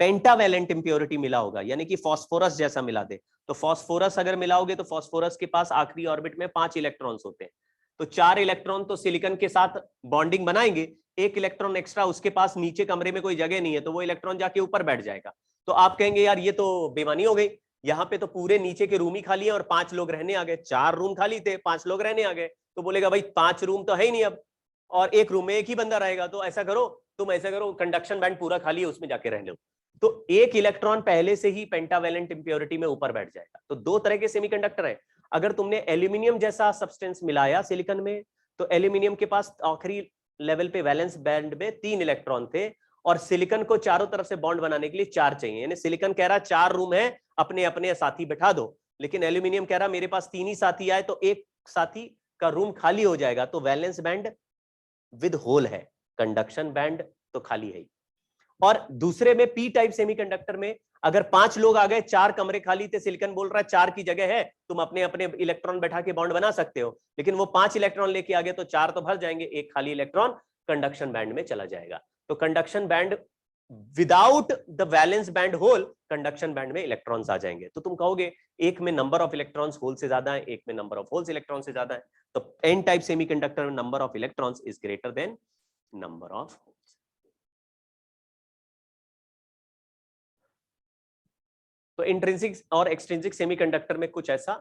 पेंटावैलेंट इंप्योरिटी मिला होगा, यानी कि फास्फोरस जैसा मिला दे। तो फास्फोरस अगर मिलाओगे तो फास्फोरस के पास आखिरी ऑर्बिट में 5 इलेक्ट्रॉन्स होते हैं, तो 4 इलेक्ट्रॉन तो सिलिकॉन के साथ बॉन्डिंग बनाएंगे, 1 इलेक्ट्रॉन एक्स्ट्रा उसके पास नीचे कमरे में कोई जगह नहीं है, तो वो इलेक्ट्रॉन जाके ऊपर बैठ जाएगा। तो आप कहेंगे यार ये तो बेईमानी हो गई, यहाँ पे तो पूरे नीचे के रूम ही खाली है और 5 लोग रहने आ गए, 4 रूम खाली थे 5 लोग रहने आ गए। तो बोलेगा भाई 5 रूम तो है ही नहीं अब, और एक रूम में एक ही बंदा रहेगा, तो ऐसा करो, तुम ऐसा करो, कंडक्शन बैंड पूरा खाली है उसमें जाके रह लो। तो एक इलेक्ट्रॉन पहले से ही पेंटावैलेंट इंप्योरिटी में ऊपर बैठ जाएगा। तो दो तरह के सेमीकंडक्टर है। अगर तुमने एल्यूमिनियम जैसा सब्सटेंस मिलाया सिलिकॉन में, तो एल्यूमिनियम के पास आखिरी लेवल पे वैलेंस बैंड में 3 इलेक्ट्रॉन थे, और सिलिकॉन को चारों तरफ से बॉन्ड बनाने के लिए 4 चाहिए। यानी सिलिकॉन कह रहा 4 रूम है, अपने अपने साथी बैठा दो, लेकिन एल्यूमिनियम कह रहा मेरे पास 3 ही साथी आए तो एक साथी का रूम खाली हो जाएगा। तो वैलेंस बैंड विद होल है, कंडक्शन बैंड तो खाली है ही। और दूसरे में पी टाइप सेमीकंडक्टर में अगर 5 लोग आ गए, 4 कमरे खाली थे, सिलिकॉन बोल रहा है 4 की जगह है, तुम अपने अपने इलेक्ट्रॉन बैठा के बॉन्ड बना सकते हो, लेकिन वो 5 इलेक्ट्रॉन लेके आ गए तो 4 तो भर जाएंगे, एक खाली इलेक्ट्रॉन कंडक्शन बैंड में चला जाएगा। तो conduction band without the valence band hole, conduction band में इलेक्ट्रॉन्स आ जाएंगे। तो तुम कहोगे एक में नंबर ऑफ इलेक्ट्रॉन्स होल से ज्यादा है, एक में नंबर ऑफ होल्स इलेक्ट्रॉन से ज्यादा है। तो एन टाइप सेमीकंडक्टर में number of electrons is greater than number of holes. तो इंट्रिंसिक और एक्सट्रिंसिक सेमीकंडक्टर में कुछ ऐसा,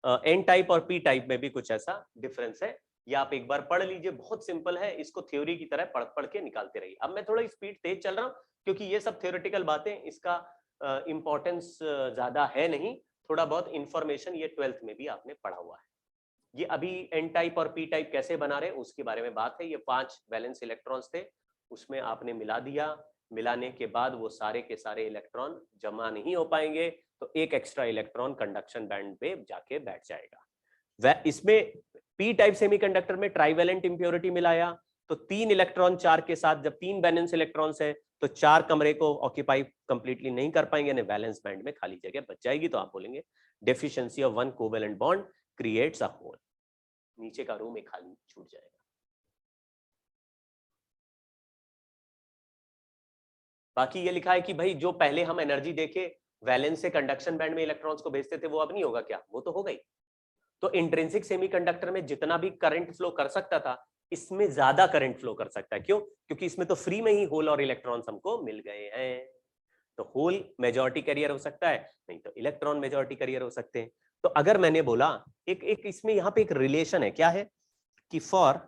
एन टाइप और पी टाइप में भी कुछ ऐसा डिफरेंस है। ये आप एक बार पढ़ लीजिए, बहुत सिंपल है, इसको थ्योरी की तरह पढ़ पढ़ के निकालते रहिए। अब मैं थोड़ा स्पीड तेज चल रहा हूं क्योंकि ये सब थ्योरेटिकल बातें, इसका इंपॉर्टेंस ज्यादा है नहीं, थोड़ा बहुत इंफॉर्मेशन ये 12th में भी आपने पढ़ा हुआ है। ये अभी एन टाइप और पी टाइप कैसे बना रहे हैं उसके बारे में बात है। ये 5 वैलेंस इलेक्ट्रॉन्स थे, उसमें आपने मिला दिया, मिलाने के बाद वो सारे के सारे इलेक्ट्रॉन जमा नहीं हो पाएंगे, तो एक एक्स्ट्रा इलेक्ट्रॉन कंडक्शन बैंड पे जाके बैठ जाएगा। इसमें पी टाइप सेमीकंडक्टर में ट्राइवेलेंट इंप्योरिटी मिलाया, तो 3 इलेक्ट्रॉन 4 के साथ, जब 3 वैलेंस इलेक्ट्रॉन्स है तो 4 कमरे को ऑक्यूपाई कंप्लीटली नहीं कर पाएंगे, यानी वैलेंस बैंड में खाली जगह बच जाएगी। तो आप बोलेंगे deficiency of 1 covalent bond creates a hole, नीचे का रूम एक खाली छूट जाएगा। बाकी ये लिखा है कि भाई जो पहले हम एनर्जी देके वैलेंस से कंडक्शन बैंड में इलेक्ट्रॉन्स को भेजते थे वो अब नहीं होगा क्या? वो तो हो गई। तो इंट्रिंसिक सेमीकंडक्टर में जितना भी करंट फ्लो कर सकता था, इसमें ज्यादा करंट फ्लो कर सकता है। क्यों? क्योंकि इसमें तो फ्री में ही होल और इलेक्ट्रॉन्स हमको मिल गए हैं। तो होल मेजॉरिटी कैरियर हो सकता है, नहीं तो इलेक्ट्रॉन मेजॉरिटी कैरियर हो सकते हैं। तो अगर मैंने बोला एक इसमें यहां पे एक रिलेशन है, क्या है कि फॉर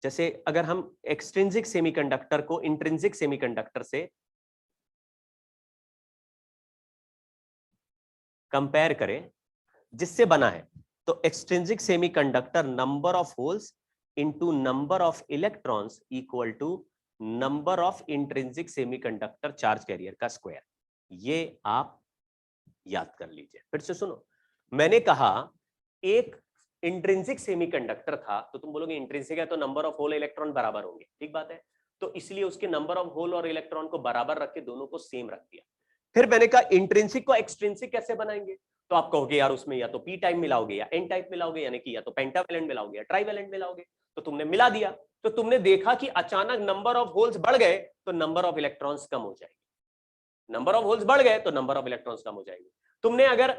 जैसे अगर हम एक्सट्रिंसिक सेमीकंडक्टर को इंट्रिंसिक सेमीकंडक्टर से कंपेयर करें जिससे बना है, तो extrinsic semiconductor number of holes into number of electrons equal to number of intrinsic semiconductor charge carrier का स्क्वायर। ये आप याद कर लीजिए। फिर से सुनो, मैंने कहा एक इंट्रिंसिक सेमीकंडक्टर था, तो तुम बोलोगे इंट्रिंसिक है तो नंबर ऑफ होल इलेक्ट्रॉन बराबर होंगे, ठीक बात है। तो इसलिए उसके नंबर ऑफ होल और इलेक्ट्रॉन को बराबर रख के दोनों को सेम रख दिया। फिर मैंने कहा इंट्रिंसिक को एक्सट्रिंसिक कैसे बनाएंगे? तो आप कहोगे यार उसमें या तो पी टाइप मिलाओगे या एन टाइप मिलाओगे, यानी कि या तो पेंटावैलेंट मिलाओगे या ट्राइवैलेंट मिलाओगे। तो तुमने मिला दिया, तो तुमने देखा कि अचानक नंबर ऑफ होल्स बढ़ गए तो नंबर ऑफ इलेक्ट्रॉन्स कम हो जाएगी, नंबर ऑफ होल्स बढ़ गए तो नंबर ऑफ इलेक्ट्रॉन्स कम हो जाएगी। तुमने अगर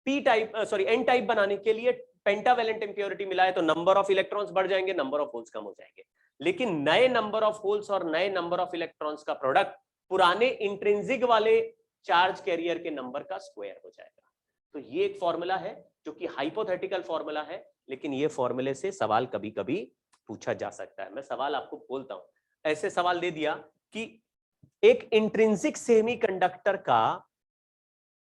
पी टाइप एन टाइप बनाने के लिए पेंटावैलेंट इंप्योरिटी मिलाए तो नंबर ऑफ इलेक्ट्रॉन्स बढ़ जाएंगे, नंबर ऑफ होल्स कम हो जाएंगे। लेकिन नए नंबर ऑफ होल्स और नए नंबर ऑफ इलेक्ट्रॉन्स का प्रोडक्ट पुराने इंट्रिंसिक वाले चार्ज कैरियर के नंबर का स्क्वायर हो जाएगा। तो ये एक फॉर्मूला है जो कि हाइपोथेटिकल फॉर्मूला है, लेकिन ये फॉर्मूले से सवाल कभी कभी पूछा जा सकता है। मैं सवाल आपको बोलता हूं, ऐसे सवाल दे दिया कि एक इंट्रिंसिक सेमीकंडक्टर का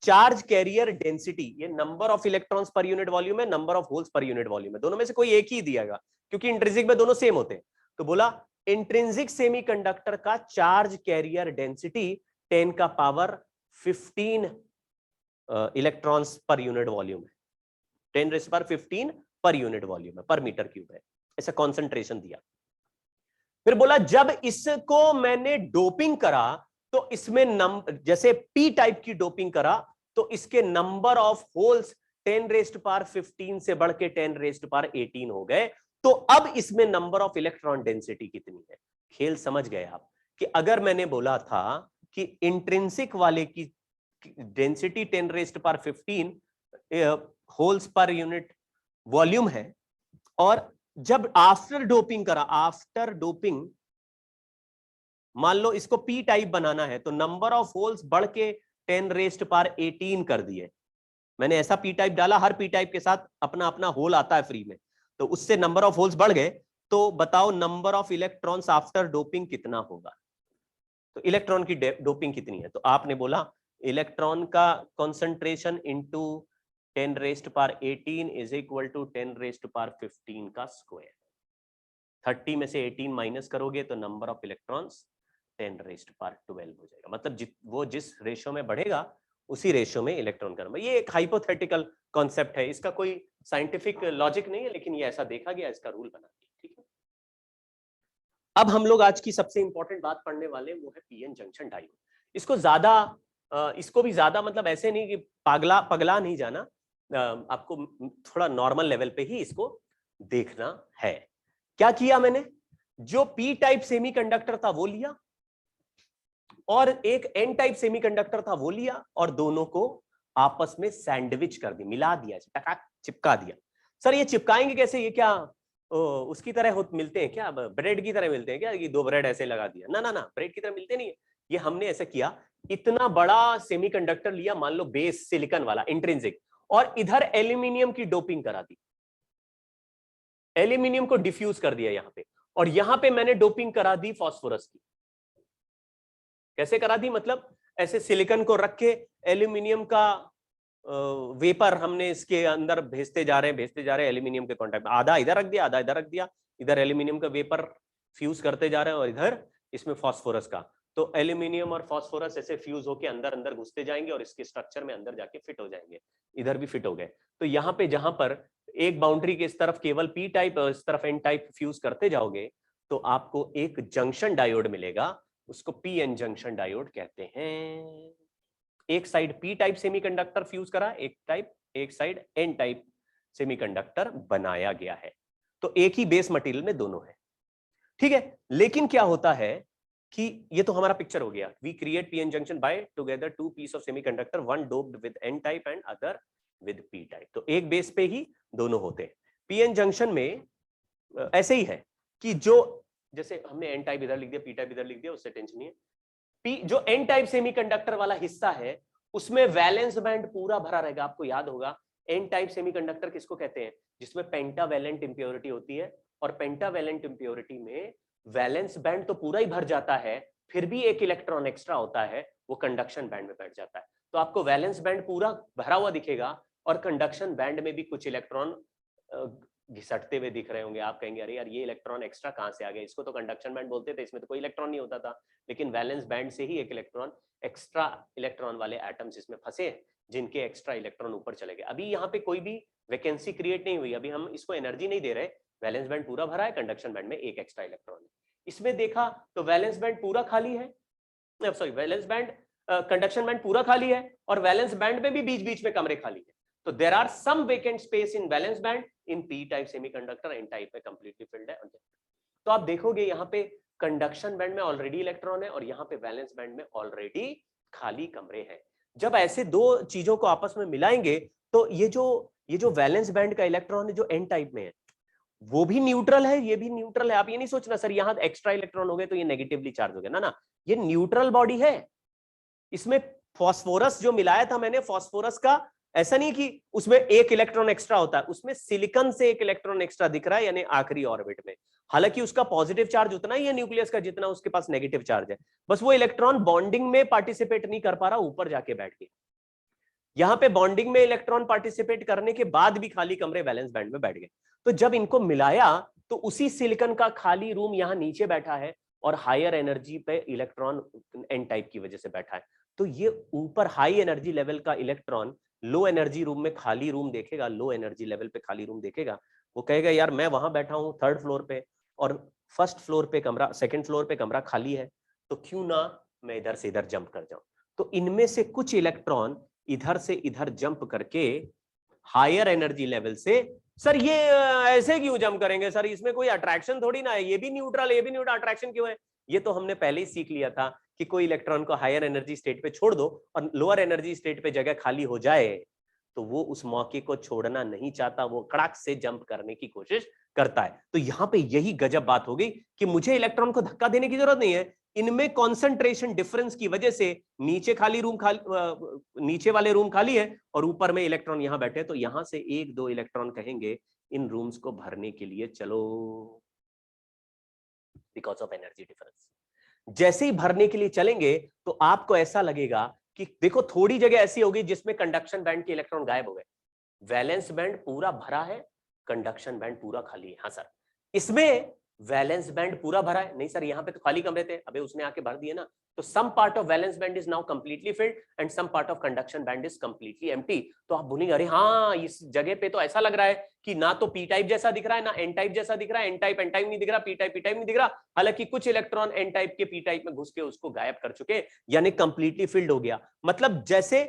चार्ज कैरियर डेंसिटी, ये number of electrons per unit volume है, number of holes per unit volume है, दोनों में से कोई एक ही दिएगा क्योंकि इंट्रिंसिक में दोनों सेम होते हैं। तो बोला इंट्रिंसिक सेमीकंडक्टर का चार्ज कैरियर डेंसिटी 10 का power 15 electrons per unit volume है, 10 रेज़ पर 15 पर यूनिट वॉल्यूम है, पर मीटर क्यूब है, ऐसा कॉन्सेंट्रेशन दिया। फिर बोला जब इसको मैंने डोपिंग करा तो इसमें जैसे पी टाइप की डोपिंग करा तो इसके number of holes 10 raised power 15 से बढ़ के 10 रेज़्ड पावर 18 हो गए। तो अब इसमें नंबर ऑफ इलेक्ट्रॉन डेंसिटी कितनी है? खेल समझ गए आप कि अगर मैंने बोला था कि इंट्रिंसिक वाले की density 10 raised power 15 holes per unit volume है, और जब आफ्टर डोपिंग करा, आफ्टर डोपिंग मान लो इसको पी टाइप बनाना है, तो नंबर ऑफ होल्स बढ़ के 10⁻18 कर दिए। मैंने ऐसा पी टाइप डाला, हर पी टाइप के साथ अपना अपना होल आता है फ्री में, तो उससे नंबर ऑफ होल्स बढ़ गए। तो बताओ number of electrons after doping कितना होगा? तो इलेक्ट्रॉन की डोपिंग कितनी है? तो आपने बोला इलेक्ट्रॉन का concentration into 10⁻18 is equal to 10⁻15 का स्क्वायर। 30 में से 18 माइनस करोगे तो नंबर ऑफ इलेक्ट्रॉन्स 10⁻12 हो जाएगा। मतलब वो जिस रेशियो में बढ़ेगा उसी रेशियो में इलेक्ट्रॉन का नंबर। ये एक हाइपोथेटिकल कॉन्सेप्ट है, इसका कोई साइंटिफिक लॉजिक नहीं है, लेकिन ये ऐसा देखा गया, इसका रूल बना दिया। ठीक है, अब हम लोग आज की सबसे इंपॉर्टेंट बात पढ़ने वाले, वो है पीएन जंक्शन डायोड। इसको भी ज्यादा मतलब ऐसे नहीं कि पगला नहीं जाना, आपको थोड़ा नॉर्मल लेवल पे ही इसको देखना है। क्या किया मैंने? जो पी टाइप सेमीकंडक्टर था वो लिया, और एक एन टाइप सेमीकंडक्टर था वो लिया, और दोनों को आपस में सैंडविच कर दी, मिला दिया, चिपका दिया। सर ये चिपकाएंगे कैसे? ये क्या उसकी तरह मिलते हैं क्या? ब्रेड की तरह मिलते हैं क्या कि 2 ब्रेड ऐसे लगा दिया? ना ना ना, ब्रेड की तरह मिलते नहीं है। ये हमने ऐसा किया, इतना बड़ा सेमीकंडक्टर लिया, मान लो बेस सिलिकॉन वाला इंट्रिंसिक, और इधर एल्यूमिनियम की डोपिंग करा दी, एल्यूमिनियम को डिफ्यूज कर दिया यहां पे, और यहां पे मैंने डोपिंग करा दी फास्फोरस की। कैसे करा दी? मतलब ऐसे सिलिकॉन को रख के एल्यूमिनियम का वेपर हमने इसके अंदर भेजते जा रहे हैं एल्यूमिनियम के कांटेक्ट में, आधा इधर रख दिया, आधा इधर रख दिया, इधर एल्यूमिनियम का वेपर फ्यूज करते जा रहे हैं और इधर इसमें फास्फोरस का। तो एल्यूमिनियम और फास्फोरस ऐसे फ्यूज होके अंदर अंदर घुसते जाएंगे और इसके स्ट्रक्चर में अंदर जाके फिट हो जाएंगे। इधर भी फिट हो गए। तो यहाँ पे जहां पर एक बाउंड्री के इस तरफ केवल पी टाइप और इस तरफ एन टाइप फ्यूज करते जाओगे तो आपको एक जंक्शन डायोड मिलेगा, उसको पीएन जंक्शन डायोड कहते हैं। एक side P type semiconductor fuse करा, एक साइड एन टाइप सेमीकंडक्टर बनाया गया है। तो एक ही बेस मटेरियल में दोनों है। ठीक है, लेकिन क्या होता है कि ये तो हमारा पिक्चर हो गया, we create PN junction by together two piece of semiconductor, one doped with N type and other with P type. तो एक बेस पे ही दोनों होते हैं। पीएन जंक्शन में ऐसे ही है कि जो जैसे हमने एन टाइप इधर लिख दिया, पी टाइप इधर लिख दिया, उससे टेंशन नहीं है। जो एन टाइप सेमीकंडक्टर वाला हिस्सा है उसमें वैलेंस बैंड पूरा भरा रहेगा। आपको याद होगा एन टाइप सेमीकंडक्टर किसको कहते हैं? जिसमें पेंटावैलेंट इंप्योरिटी होती है, और पेंटावैलेंट इंप्योरिटी में वैलेंस बैंड तो पूरा ही भर जाता है, फिर भी एक इलेक्ट्रॉन एक्स्ट्रा होता है, वो कंडक्शन बैंड में बैठ जाता है। तो आपको वैलेंस बैंड पूरा भरा हुआ दिखेगा और कंडक्शन बैंड में भी कुछ इलेक्ट्रॉन घिसटते हुए दिख रहे होंगे। आप कहेंगे अरे यार ये इलेक्ट्रॉन एक्स्ट्रा कहां से आ गया? इसको तो कंडक्शन बैंड बोलते थे, इसमें तो कोई इलेक्ट्रॉन नहीं होता था। लेकिन वैलेंस बैंड से ही एक इलेक्ट्रॉन, एक्स्ट्रा इलेक्ट्रॉन वाले एटम्स इसमें फंसे, जिनके एक्स्ट्रा इलेक्ट्रॉन ऊपर चले गए। अभी यहाँ पे कोई भी वैकेंसी क्रिएट नहीं हुई, अभी हम इसको एनर्जी नहीं दे रहे, वैलेंस बैंड पूरा भरा है, कंडक्शन बैंड में एक एक्स्ट्रा इलेक्ट्रॉन है। इसमें देखा तो वैलेंस बैंड पूरा खाली है, sorry valence band, conduction band पूरा खाली है, और वैलेंस बैंड में भी बीच बीच में कमरे खाली है। तो there are some vacant space in valence band, in P type semiconductor, N type में कंप्लीटली फिल्ड है। तो आप देखोगे यहाँ पे कंडक्शन बैंड में ऑलरेडी इलेक्ट्रॉन है और यहाँ पे वैलेंस बैंड में ऑलरेडी खाली कमरे हैं। जब ऐसे दो चीजों को आपस में मिलाएंगे तो ये जो वैलेंस बैंड का इलेक्ट्रॉन है जो एन टाइप में है वो भी न्यूट्रल है, ये भी न्यूट्रल है। आप ये नहीं सोचना सर यहाँ एक्स्ट्रा इलेक्ट्रॉन हो गए तो ये नेगेटिवली चार्ज हो गया, ना ना, ये न्यूट्रल बॉडी है। इसमें फास्फोरस जो मिलाया था मैंने, फास्फोरस का ऐसा नहीं कि उसमें एक इलेक्ट्रॉन एक्स्ट्रा होता है, उसमें सिलिकॉन से एक इलेक्ट्रॉन एक्स्ट्रा दिख रहा है, यानी आखिरी ऑर्बिट में। हालांकि उसका पॉजिटिव चार्ज उतना ही है न्यूक्लियस का जितना उसके पास नेगेटिव चार्ज है, बस वो इलेक्ट्रॉन बॉन्डिंग में पार्टिसिपेट नहीं कर पा रहा, ऊपर जाके बैठ गया। यहां पे बॉन्डिंग में इलेक्ट्रॉन पार्टिसिपेट करने के बाद भी खाली कमरे वैलेंस बैंड में बैठ गए। तो जब इनको मिलाया तो उसी सिलिकॉन का खाली रूम यहां नीचे बैठा है और हायर एनर्जी पे इलेक्ट्रॉन एन टाइप की वजह से बैठा है। तो ये ऊपर हाई एनर्जी लेवल का इलेक्ट्रॉन लो एनर्जी रूम में खाली रूम देखेगा, लो एनर्जी लेवल पे खाली रूम देखेगा, वो कहेगा यार मैं वहां बैठा हूं 3rd फ्लोर पे और फर्स्ट फ्लोर पे कमरा, 2nd फ्लोर पे कमरा खाली है, तो क्यों ना मैं इधर से इधर जंप कर जाऊं। तो इनमें से कुछ इलेक्ट्रॉन इधर से इधर जंप करके हायर एनर्जी लेवल से, सर ये ऐसे क्यों जंप करेंगे सर, इसमें कोई अट्रैक्शन थोड़ी ना है, ये भी न्यूट्रल है, ये भी न्यूट्रल, अट्रैक्शन क्यों है? ये तो हमने पहले ही सीख लिया था कि कोई इलेक्ट्रॉन को हायर एनर्जी स्टेट पे छोड़ दो और लोअर एनर्जी स्टेट पे जगह खाली हो जाए तो वो उस मौके को छोड़ना नहीं चाहता, वो कड़ाक से जंप करने की कोशिश करता है। तो यहां पे यही गजब बात हो गई कि मुझे इलेक्ट्रॉन को धक्का देने की जरूरत नहीं है, इनमें कॉन्सेंट्रेशन डिफरेंस की वजह से नीचे नीचे वाले रूम खाली है और ऊपर में इलेक्ट्रॉन यहां बैठे, तो यहां से एक दो इलेक्ट्रॉन कहेंगे इन रूम्स को भरने के लिए चलो, बिकॉज ऑफ एनर्जी डिफरेंस। जैसे ही भरने के लिए चलेंगे तो आपको ऐसा लगेगा कि देखो थोड़ी जगह ऐसी होगी जिसमें कंडक्शन बैंड के इलेक्ट्रॉन गायब हो गए, वैलेंस बैंड पूरा भरा है, कंडक्शन बैंड पूरा खाली है। हाँ सर, इसमें वैलेंस बैंड पूरा भरा है, नहीं सर यहाँ पे तो खाली कमरे थे, अबे उसने आके भर दिए ना। तो some part of valence band is now completely filled and some part of conduction band is completely empty. तो आप बोलेंगे अरे हाँ, इस जगह पे तो ऐसा लग रहा है कि ना तो पी टाइप जैसा दिख रहा है, ना एन टाइप जैसा दिख रहा है, एन टाइप नहीं दिख रहा, पी टाइप नहीं दिख रहा। हालांकि कुछ इलेक्ट्रॉन एन टाइप के पी टाइप में घुस के उसको गायब कर चुके, यानी कंप्लीटली फिल्ड हो गया। मतलब जैसे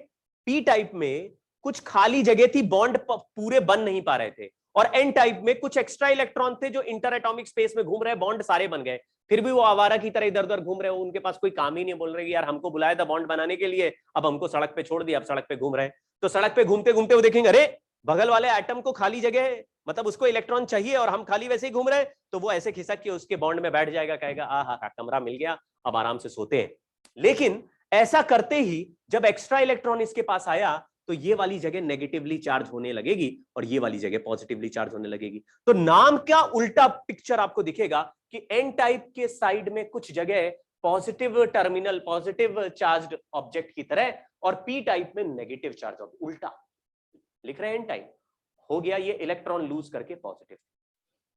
पी टाइप में कुछ खाली जगह थी, बॉन्ड पूरे बन नहीं पा रहे थे, और एन टाइप में कुछ एक्स्ट्रा इलेक्ट्रॉन थे जो इंटर एटॉमिक स्पेस में घूम रहे, बॉन्ड सारे बन गए, फिर भी वो आवारा की तरह इधर उधर घूम रहे हो, उनके पास कोई काम ही नहीं, बोल रहे यार हमको बुलाया था बॉन्ड बनाने के लिए, अब हमको सड़क पे छोड़ दिया, अब सड़क पे घूम रहे हैं। तो सड़क पे घूमते घूमते वो देखेंगे अरे बगल वाले एटम को खाली जगह है, मतलब उसको इलेक्ट्रॉन चाहिए और हम खाली वैसे ही घूम रहे हैं, तो वो ऐसे खिसक के उसके बॉन्ड में बैठ जाएगा, कहेगा आहा कमरा मिल गया, अब आराम से सोते हैं। लेकिन ऐसा करते ही जब एक्स्ट्रा इलेक्ट्रॉन इसके पास आया तो ये वाली जगह नेगेटिवली चार्ज होने लगेगी और ये वाली जगह पॉजिटिवली चार्ज होने लगेगी। तो नाम क्या उल्टा पिक्चर आपको दिखेगा कि एन टाइप के साइड में कुछ जगह positive terminal, positive charged object की तरह, और पी टाइप में नेगेटिव चार्ज ऑब्जेक्ट, उल्टा लिख रहे हैं। एन टाइप हो गया ये इलेक्ट्रॉन लूज करके पॉजिटिव,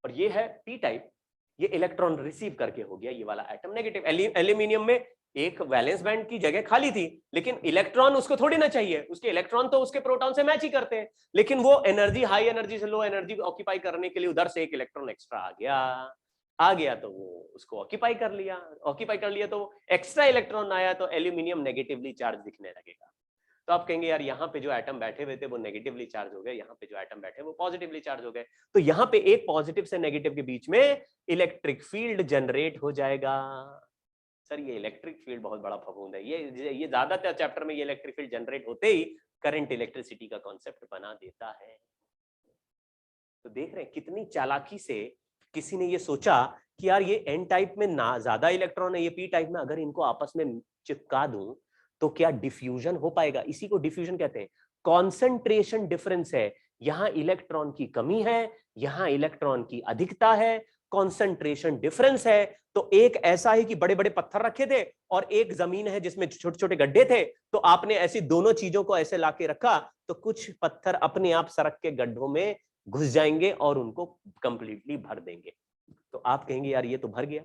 और ये है पी टाइप, ये इलेक्ट्रॉन रिसीव करके हो गया ये वाला एटम नेगेटिव। एल्यूमिनियम में एक वैलेंस बैंड की जगह खाली थी, लेकिन इलेक्ट्रॉन उसको थोड़ी ना चाहिए, उसके इलेक्ट्रॉन तो उसके प्रोटॉन से मैच ही करते हैं, लेकिन वो एनर्जी हाई एनर्जी से लो एनर्जी ऑक्यूपाई करने के लिए उधर से एक इलेक्ट्रॉन एक्स्ट्रा आ गया तो वो उसको ऑक्यूपाई कर लिया तो एक्स्ट्रा इलेक्ट्रॉन आया तो एल्यूमिनियम नेगेटिवली चार्ज दिखने लगेगा। तो आप कहेंगे यार यहाँ पे जो एटम बैठे हुए थे वो नेगेटिवली चार्ज हो गए, यहाँ पे जो एटम बैठे वो पॉजिटिवली चार्ज हो गए, तो यहाँ पे एक पॉजिटिव से नेगेटिव के बीच में इलेक्ट्रिक फील्ड जनरेट हो जाएगा। सर ये इलेक्ट्रिक फील्ड बहुत बड़ा फफूंद है, ये ज्यादातर चैप्टर में ये इलेक्ट्रिक फील्ड जनरेट होते ही करंट इलेक्ट्रिसिटी का कॉन्सेप्ट बना देता है। तो देख रहे हैं कितनी चालाकी से किसी ने ये सोचा कि यार ये एन टाइप में ना ज्यादा इलेक्ट्रॉन है, ये पी टाइप में अगर इनको आपस में चिपका दूं तो क्या डिफ्यूजन हो पाएगा। इसी को डिफ्यूजन कहते हैं। कॉन्सेंट्रेशन डिफरेंस है, यहां इलेक्ट्रॉन की कमी है, यहां इलेक्ट्रॉन की अधिकता है, कॉन्सेंट्रेशन डिफरेंस है। तो एक ऐसा है कि बड़े बड़े पत्थर रखे थे और एक जमीन है जिसमें छोटे छोटे गड्ढे थे, तो आपने ऐसी दोनों चीजों को ऐसे लाके रखा तो कुछ पत्थर अपने आप सड़क के गड्ढों में घुस जाएंगे और उनको कंप्लीटली भर देंगे। तो आप कहेंगे यार ये तो भर गया,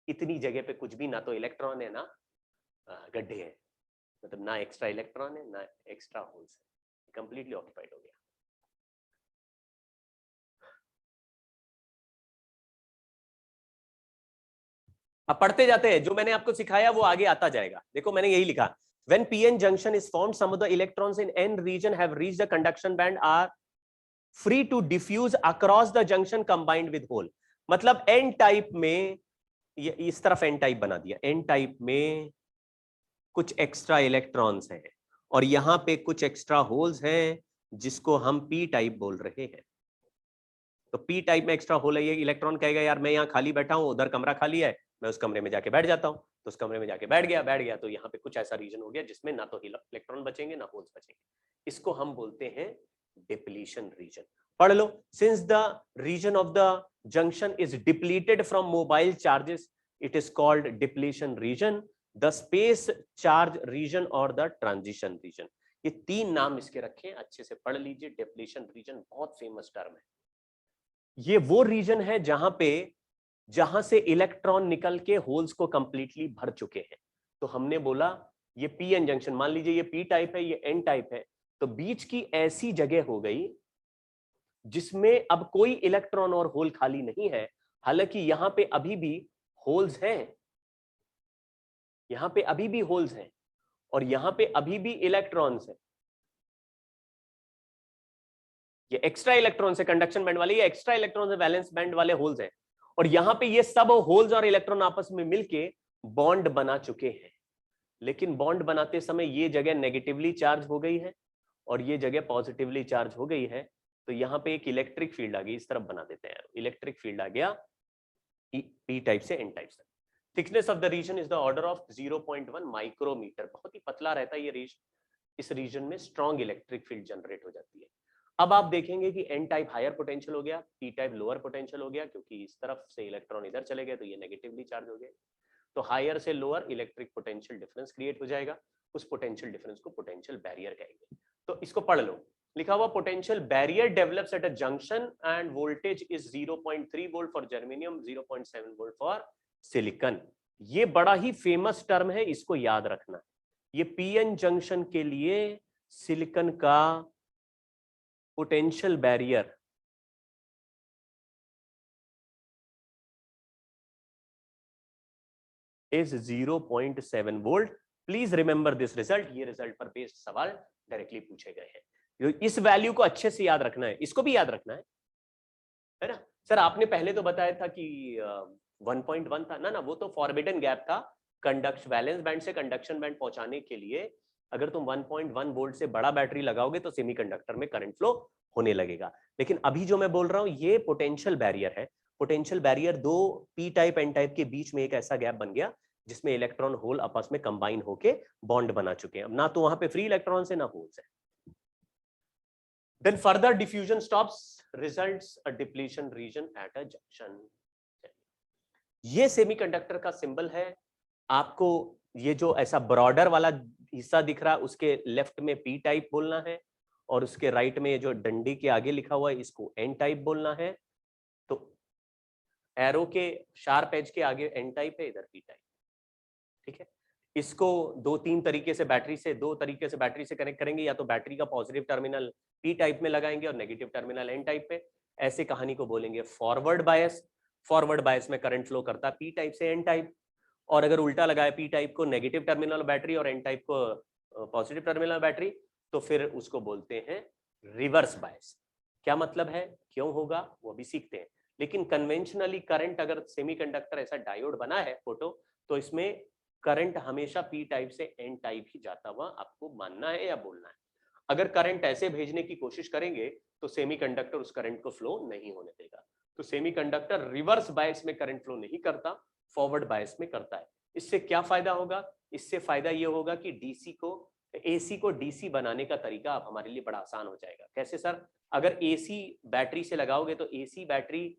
इतनी जगह पे कुछ भी ना तो इलेक्ट्रॉन है ना गड्ढे है, मतलब ना एक्स्ट्रा इलेक्ट्रॉन है ना एक्स्ट्रा होल्स है, कंप्लीटली ऑक्यूपाइड हो गया। अब पढ़ते जाते हैं, जो मैंने आपको सिखाया वो आगे आता जाएगा। देखो मैंने यही लिखा, when p-n junction is formed, some of the electrons in n region have reached the conduction band are free to diffuse across the junction combined with hole। मतलब n टाइप में ये इस तरफ n टाइप बना दिया, n type में कुछ extra electrons हैं और यहां पे कुछ एक्स्ट्रा होल्स हैं जिसको हम p टाइप बोल रहे हैं। तो p टाइप में एक्स्ट्रा होल है, ये इलेक्ट्रॉन कहेगा यार मैं यहाँ खाली बैठा हूं, उधर कमरा खाली है, मैं उस कमरे में जाके बैठ जाता हूँ, तो उस कमरे में जाके बैठ गया तो यहाँ पे कुछ ऐसा रीजन हो गया जिसमें ना तो इलेक्ट्रॉन बचेंगे ना होल्स बचेंगे। इसको हम बोलते हैं डिप्लीशन रीजन। पढ़ लो, since the region of the junction is depleted from mobile charges it is called depletion region, the space charge region और द ट्रांजिशन रीजन। ये तीन नाम इसके रखें, अच्छे से पढ़ लीजिए। डिप्लीशन रीजन बहुत फेमस टर्म है, ये वो रीजन है जहां से इलेक्ट्रॉन निकल के होल्स को कंप्लीटली भर चुके हैं। तो हमने बोला ये पी एन जंक्शन, मान लीजिए ये पी टाइप है ये एन टाइप है, तो बीच की ऐसी जगह हो गई जिसमें अब कोई इलेक्ट्रॉन और होल खाली नहीं है। हालांकि यहां पे अभी भी होल्स हैं, यहां पे अभी भी होल्स हैं और यहां पे अभी भी इलेक्ट्रॉन्स हैं। ये एक्स्ट्रा इलेक्ट्रॉन्स है कंडक्शन बैंड वाले, ये एक्स्ट्रा इलेक्ट्रॉन्स है वैलेंस बैंड वाले होल्स हैं, और यहां पे ये सब होल्स और इलेक्ट्रॉन आपस में मिलके बॉन्ड बना चुके हैं। लेकिन बॉन्ड बनाते समय ये जगह नेगेटिवली चार्ज हो गई है और ये जगह पॉजिटिवली चार्ज हो गई है, तो यहाँ पे एक इलेक्ट्रिक फील्ड आ गई, इस तरफ बना देते हैं, इलेक्ट्रिक फील्ड आ गया पी टाइप से एन टाइप तक। Thickness of the region is the order of 0.1 micrometer, बहुत ही पतला रहता है ये रीजन। इस रीजन में स्ट्रॉन्ग इलेक्ट्रिक फील्ड जनरेट हो जाती है। अब आप देखेंगे कि एन टाइप हायर पोटेंशियल हो गया, पी टाइप लोअर पोटेंशियल हो गया, क्योंकि इस तरफ से इलेक्ट्रॉन इधर चले गए तो ये नेगेटिवली चार्ज हो गए। तो हायर से lower electric potential difference create हो जाएगा, उस पोटेंशियल डिफरेंस को पोटेंशियल बैरियर कहेंगे। तो इसको पढ़ लो, लिखा हुआ potential barrier develops at a junction end voltage is 0.3 volt for germanium, 0.7 volt for silicon. ये बड़ा ही फेमस टर्म है, इसको याद रखना। ये पीएन जंक्शन के लिए सिलिकॉन का potential barrier is 0.7 volt. Please remember this result, ये रिजल्ट पर बेस्ड सवाल डायरेक्टली पूछे गए हैं। इस वैल्यू को अच्छे से याद रखना है, इसको भी याद रखना है ना। सर आपने पहले तो बताया था कि 1.1 था ना, वो तो फॉरबिडन गैप था। कंडक्शन वैलेंस बैंड से कंडक्शन बैंड पहुंचाने के लिए अगर तुम 1.1 वोल्ट से बड़ा बैटरी लगाओगे तो सेमीकंडक्टर में करंट फ्लो होने लगेगा। लेकिन अभी जो मैं बोल रहा हूं ये पोटेंशियल बैरियर है। पोटेंशियल बैरियर दो पी टाइप एन टाइप के बीच में एक ऐसा गैप बन गया जिसमें इलेक्ट्रॉन होल आपस में कंबाइन होके बॉन्ड बना चुके हैं। अब ना तो वहां पे फ्री इलेक्ट्रॉन्स है ना होल्स है। Then further diffusion stops, results a depletion region at a junction. ये सेमीकंडक्टर का सिंबल है। आपको ये जो ऐसा ब्रॉडर वाला हिस्सा दिख रहा है उसके लेफ्ट में पी टाइप बोलना है, और उसके राइट में जो डंडी के आगे लिखा हुआ है इसको एन टाइप बोलना है। तो एरो के शार्प एज के आगे एन टाइप है, इधर पी टाइप। ठीक है, इसको दो तरीके से बैटरी से कनेक्ट करेंगे, या तो बैटरी का पॉजिटिव टर्मिनल पी टाइप में लगाएंगे और नेगेटिव टर्मिनल एन टाइप पे। ऐसे कहानी को बोलेंगे फॉरवर्ड बायस। फॉरवर्ड बायस में करंट फ्लो करता है पी टाइप से एन टाइप, और अगर उल्टा लगाए पी टाइप को नेगेटिव टर्मिनल बैटरी और एन टाइप को पॉजिटिव टर्मिनल बैटरी, तो फिर उसको बोलते हैं रिवर्स बायस। क्या मतलब है, क्यों होगा वो भी सीखते हैं। लेकिन कन्वेंशनली करंट, अगर सेमीकंडक्टर ऐसा डायोड बना है फोटो, तो इसमें करंट हमेशा पी टाइप से एन टाइप ही जाता हुआ आपको मानना है या बोलना है। अगर करंट ऐसे भेजने की कोशिश करेंगे तो सेमीकंडक्टर उस करंट को फ्लो नहीं होने देगा। तो सेमीकंडक्टर रिवर्स बायस में करंट फ्लो नहीं करता, फॉरवर्ड बायस में करता है। इससे क्या फायदा होगा, इससे फायदा ये होगा कि एसी को डीसी बनाने का तरीका अब हमारे लिए बड़ा आसान हो जाएगा। कैसे सर, अगर एसी बैटरी से लगाओगे तो एसी बैटरी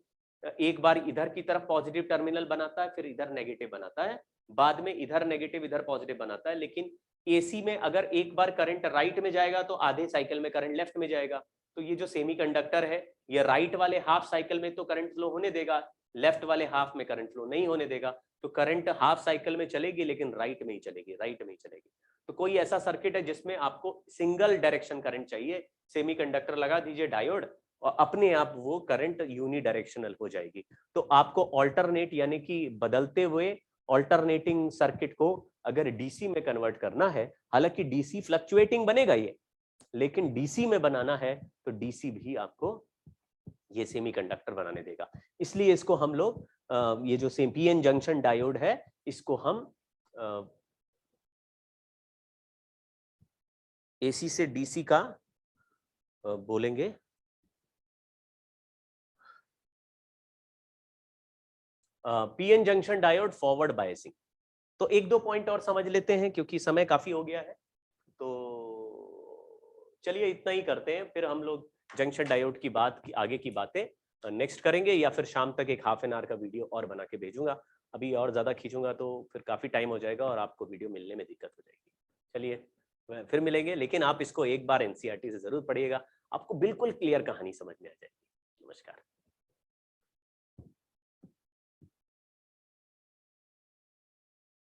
एक बार इधर की तरफ पॉजिटिव टर्मिनल बनाता है, फिर इधर नेगेटिव बनाता है, बाद में इधर नेगेटिव इधर पॉजिटिव बनाता है। लेकिन एसी में अगर एक बार करंट राइट में जाएगा तो आधे साइकिल में करंट लेफ्ट में जाएगा। तो ये जो सेमीकंडक्टर है ये राइट वाले हाफ साइकिल में तो करंट फ्लो होने देगा, लेफ्ट वाले हाफ में करंट फ्लो नहीं होने देगा। तो करंट हाफ साइकिल में चलेगी लेकिन राइट में ही चलेगी। तो कोई ऐसा सर्किट है जिसमें आपको सिंगल डायरेक्शन करंट चाहिए, सेमीकंडक्टर लगा दीजिए डायोड और अपने आप वो करंट यूनी डायरेक्शनल हो जाएगी। तो आपको ऑल्टरनेट यानी कि बदलते हुए ऑल्टरनेटिंग सर्किट को अगर डीसी में कन्वर्ट करना है, हालांकि डीसी फ्लक्चुएटिंग बनेगा ये, लेकिन डीसी में बनाना है तो डीसी भी आपको ये सेमीकंडक्टर बनाने देगा। इसलिए इसको हम लोग ये जो पीएन जंक्शन डायोड है इसको हम एसी से डीसी का बोलेंगे PN junction diode forward biasing. तो एक दो पॉइंट और समझ लेते हैं क्योंकि समय काफी हो गया है। तो चलिए इतना ही करते हैं, फिर हम लोग जंक्शन डायोड की आगे की बातें नेक्स्ट करेंगे, या फिर शाम तक एक हाफ एन आवर का वीडियो और बना के भेजूंगा। अभी और ज्यादा खींचूंगा तो फिर काफी टाइम हो जाएगा और आपको वीडियो मिलने में दिक्कत हो जाएगी। चलिए फिर मिलेंगे, लेकिन आप इसको एक बार एनसीईआरटी से जरूर पढ़िएगा, आपको बिल्कुल क्लियर कहानी समझ में आ जाएगी। नमस्कार।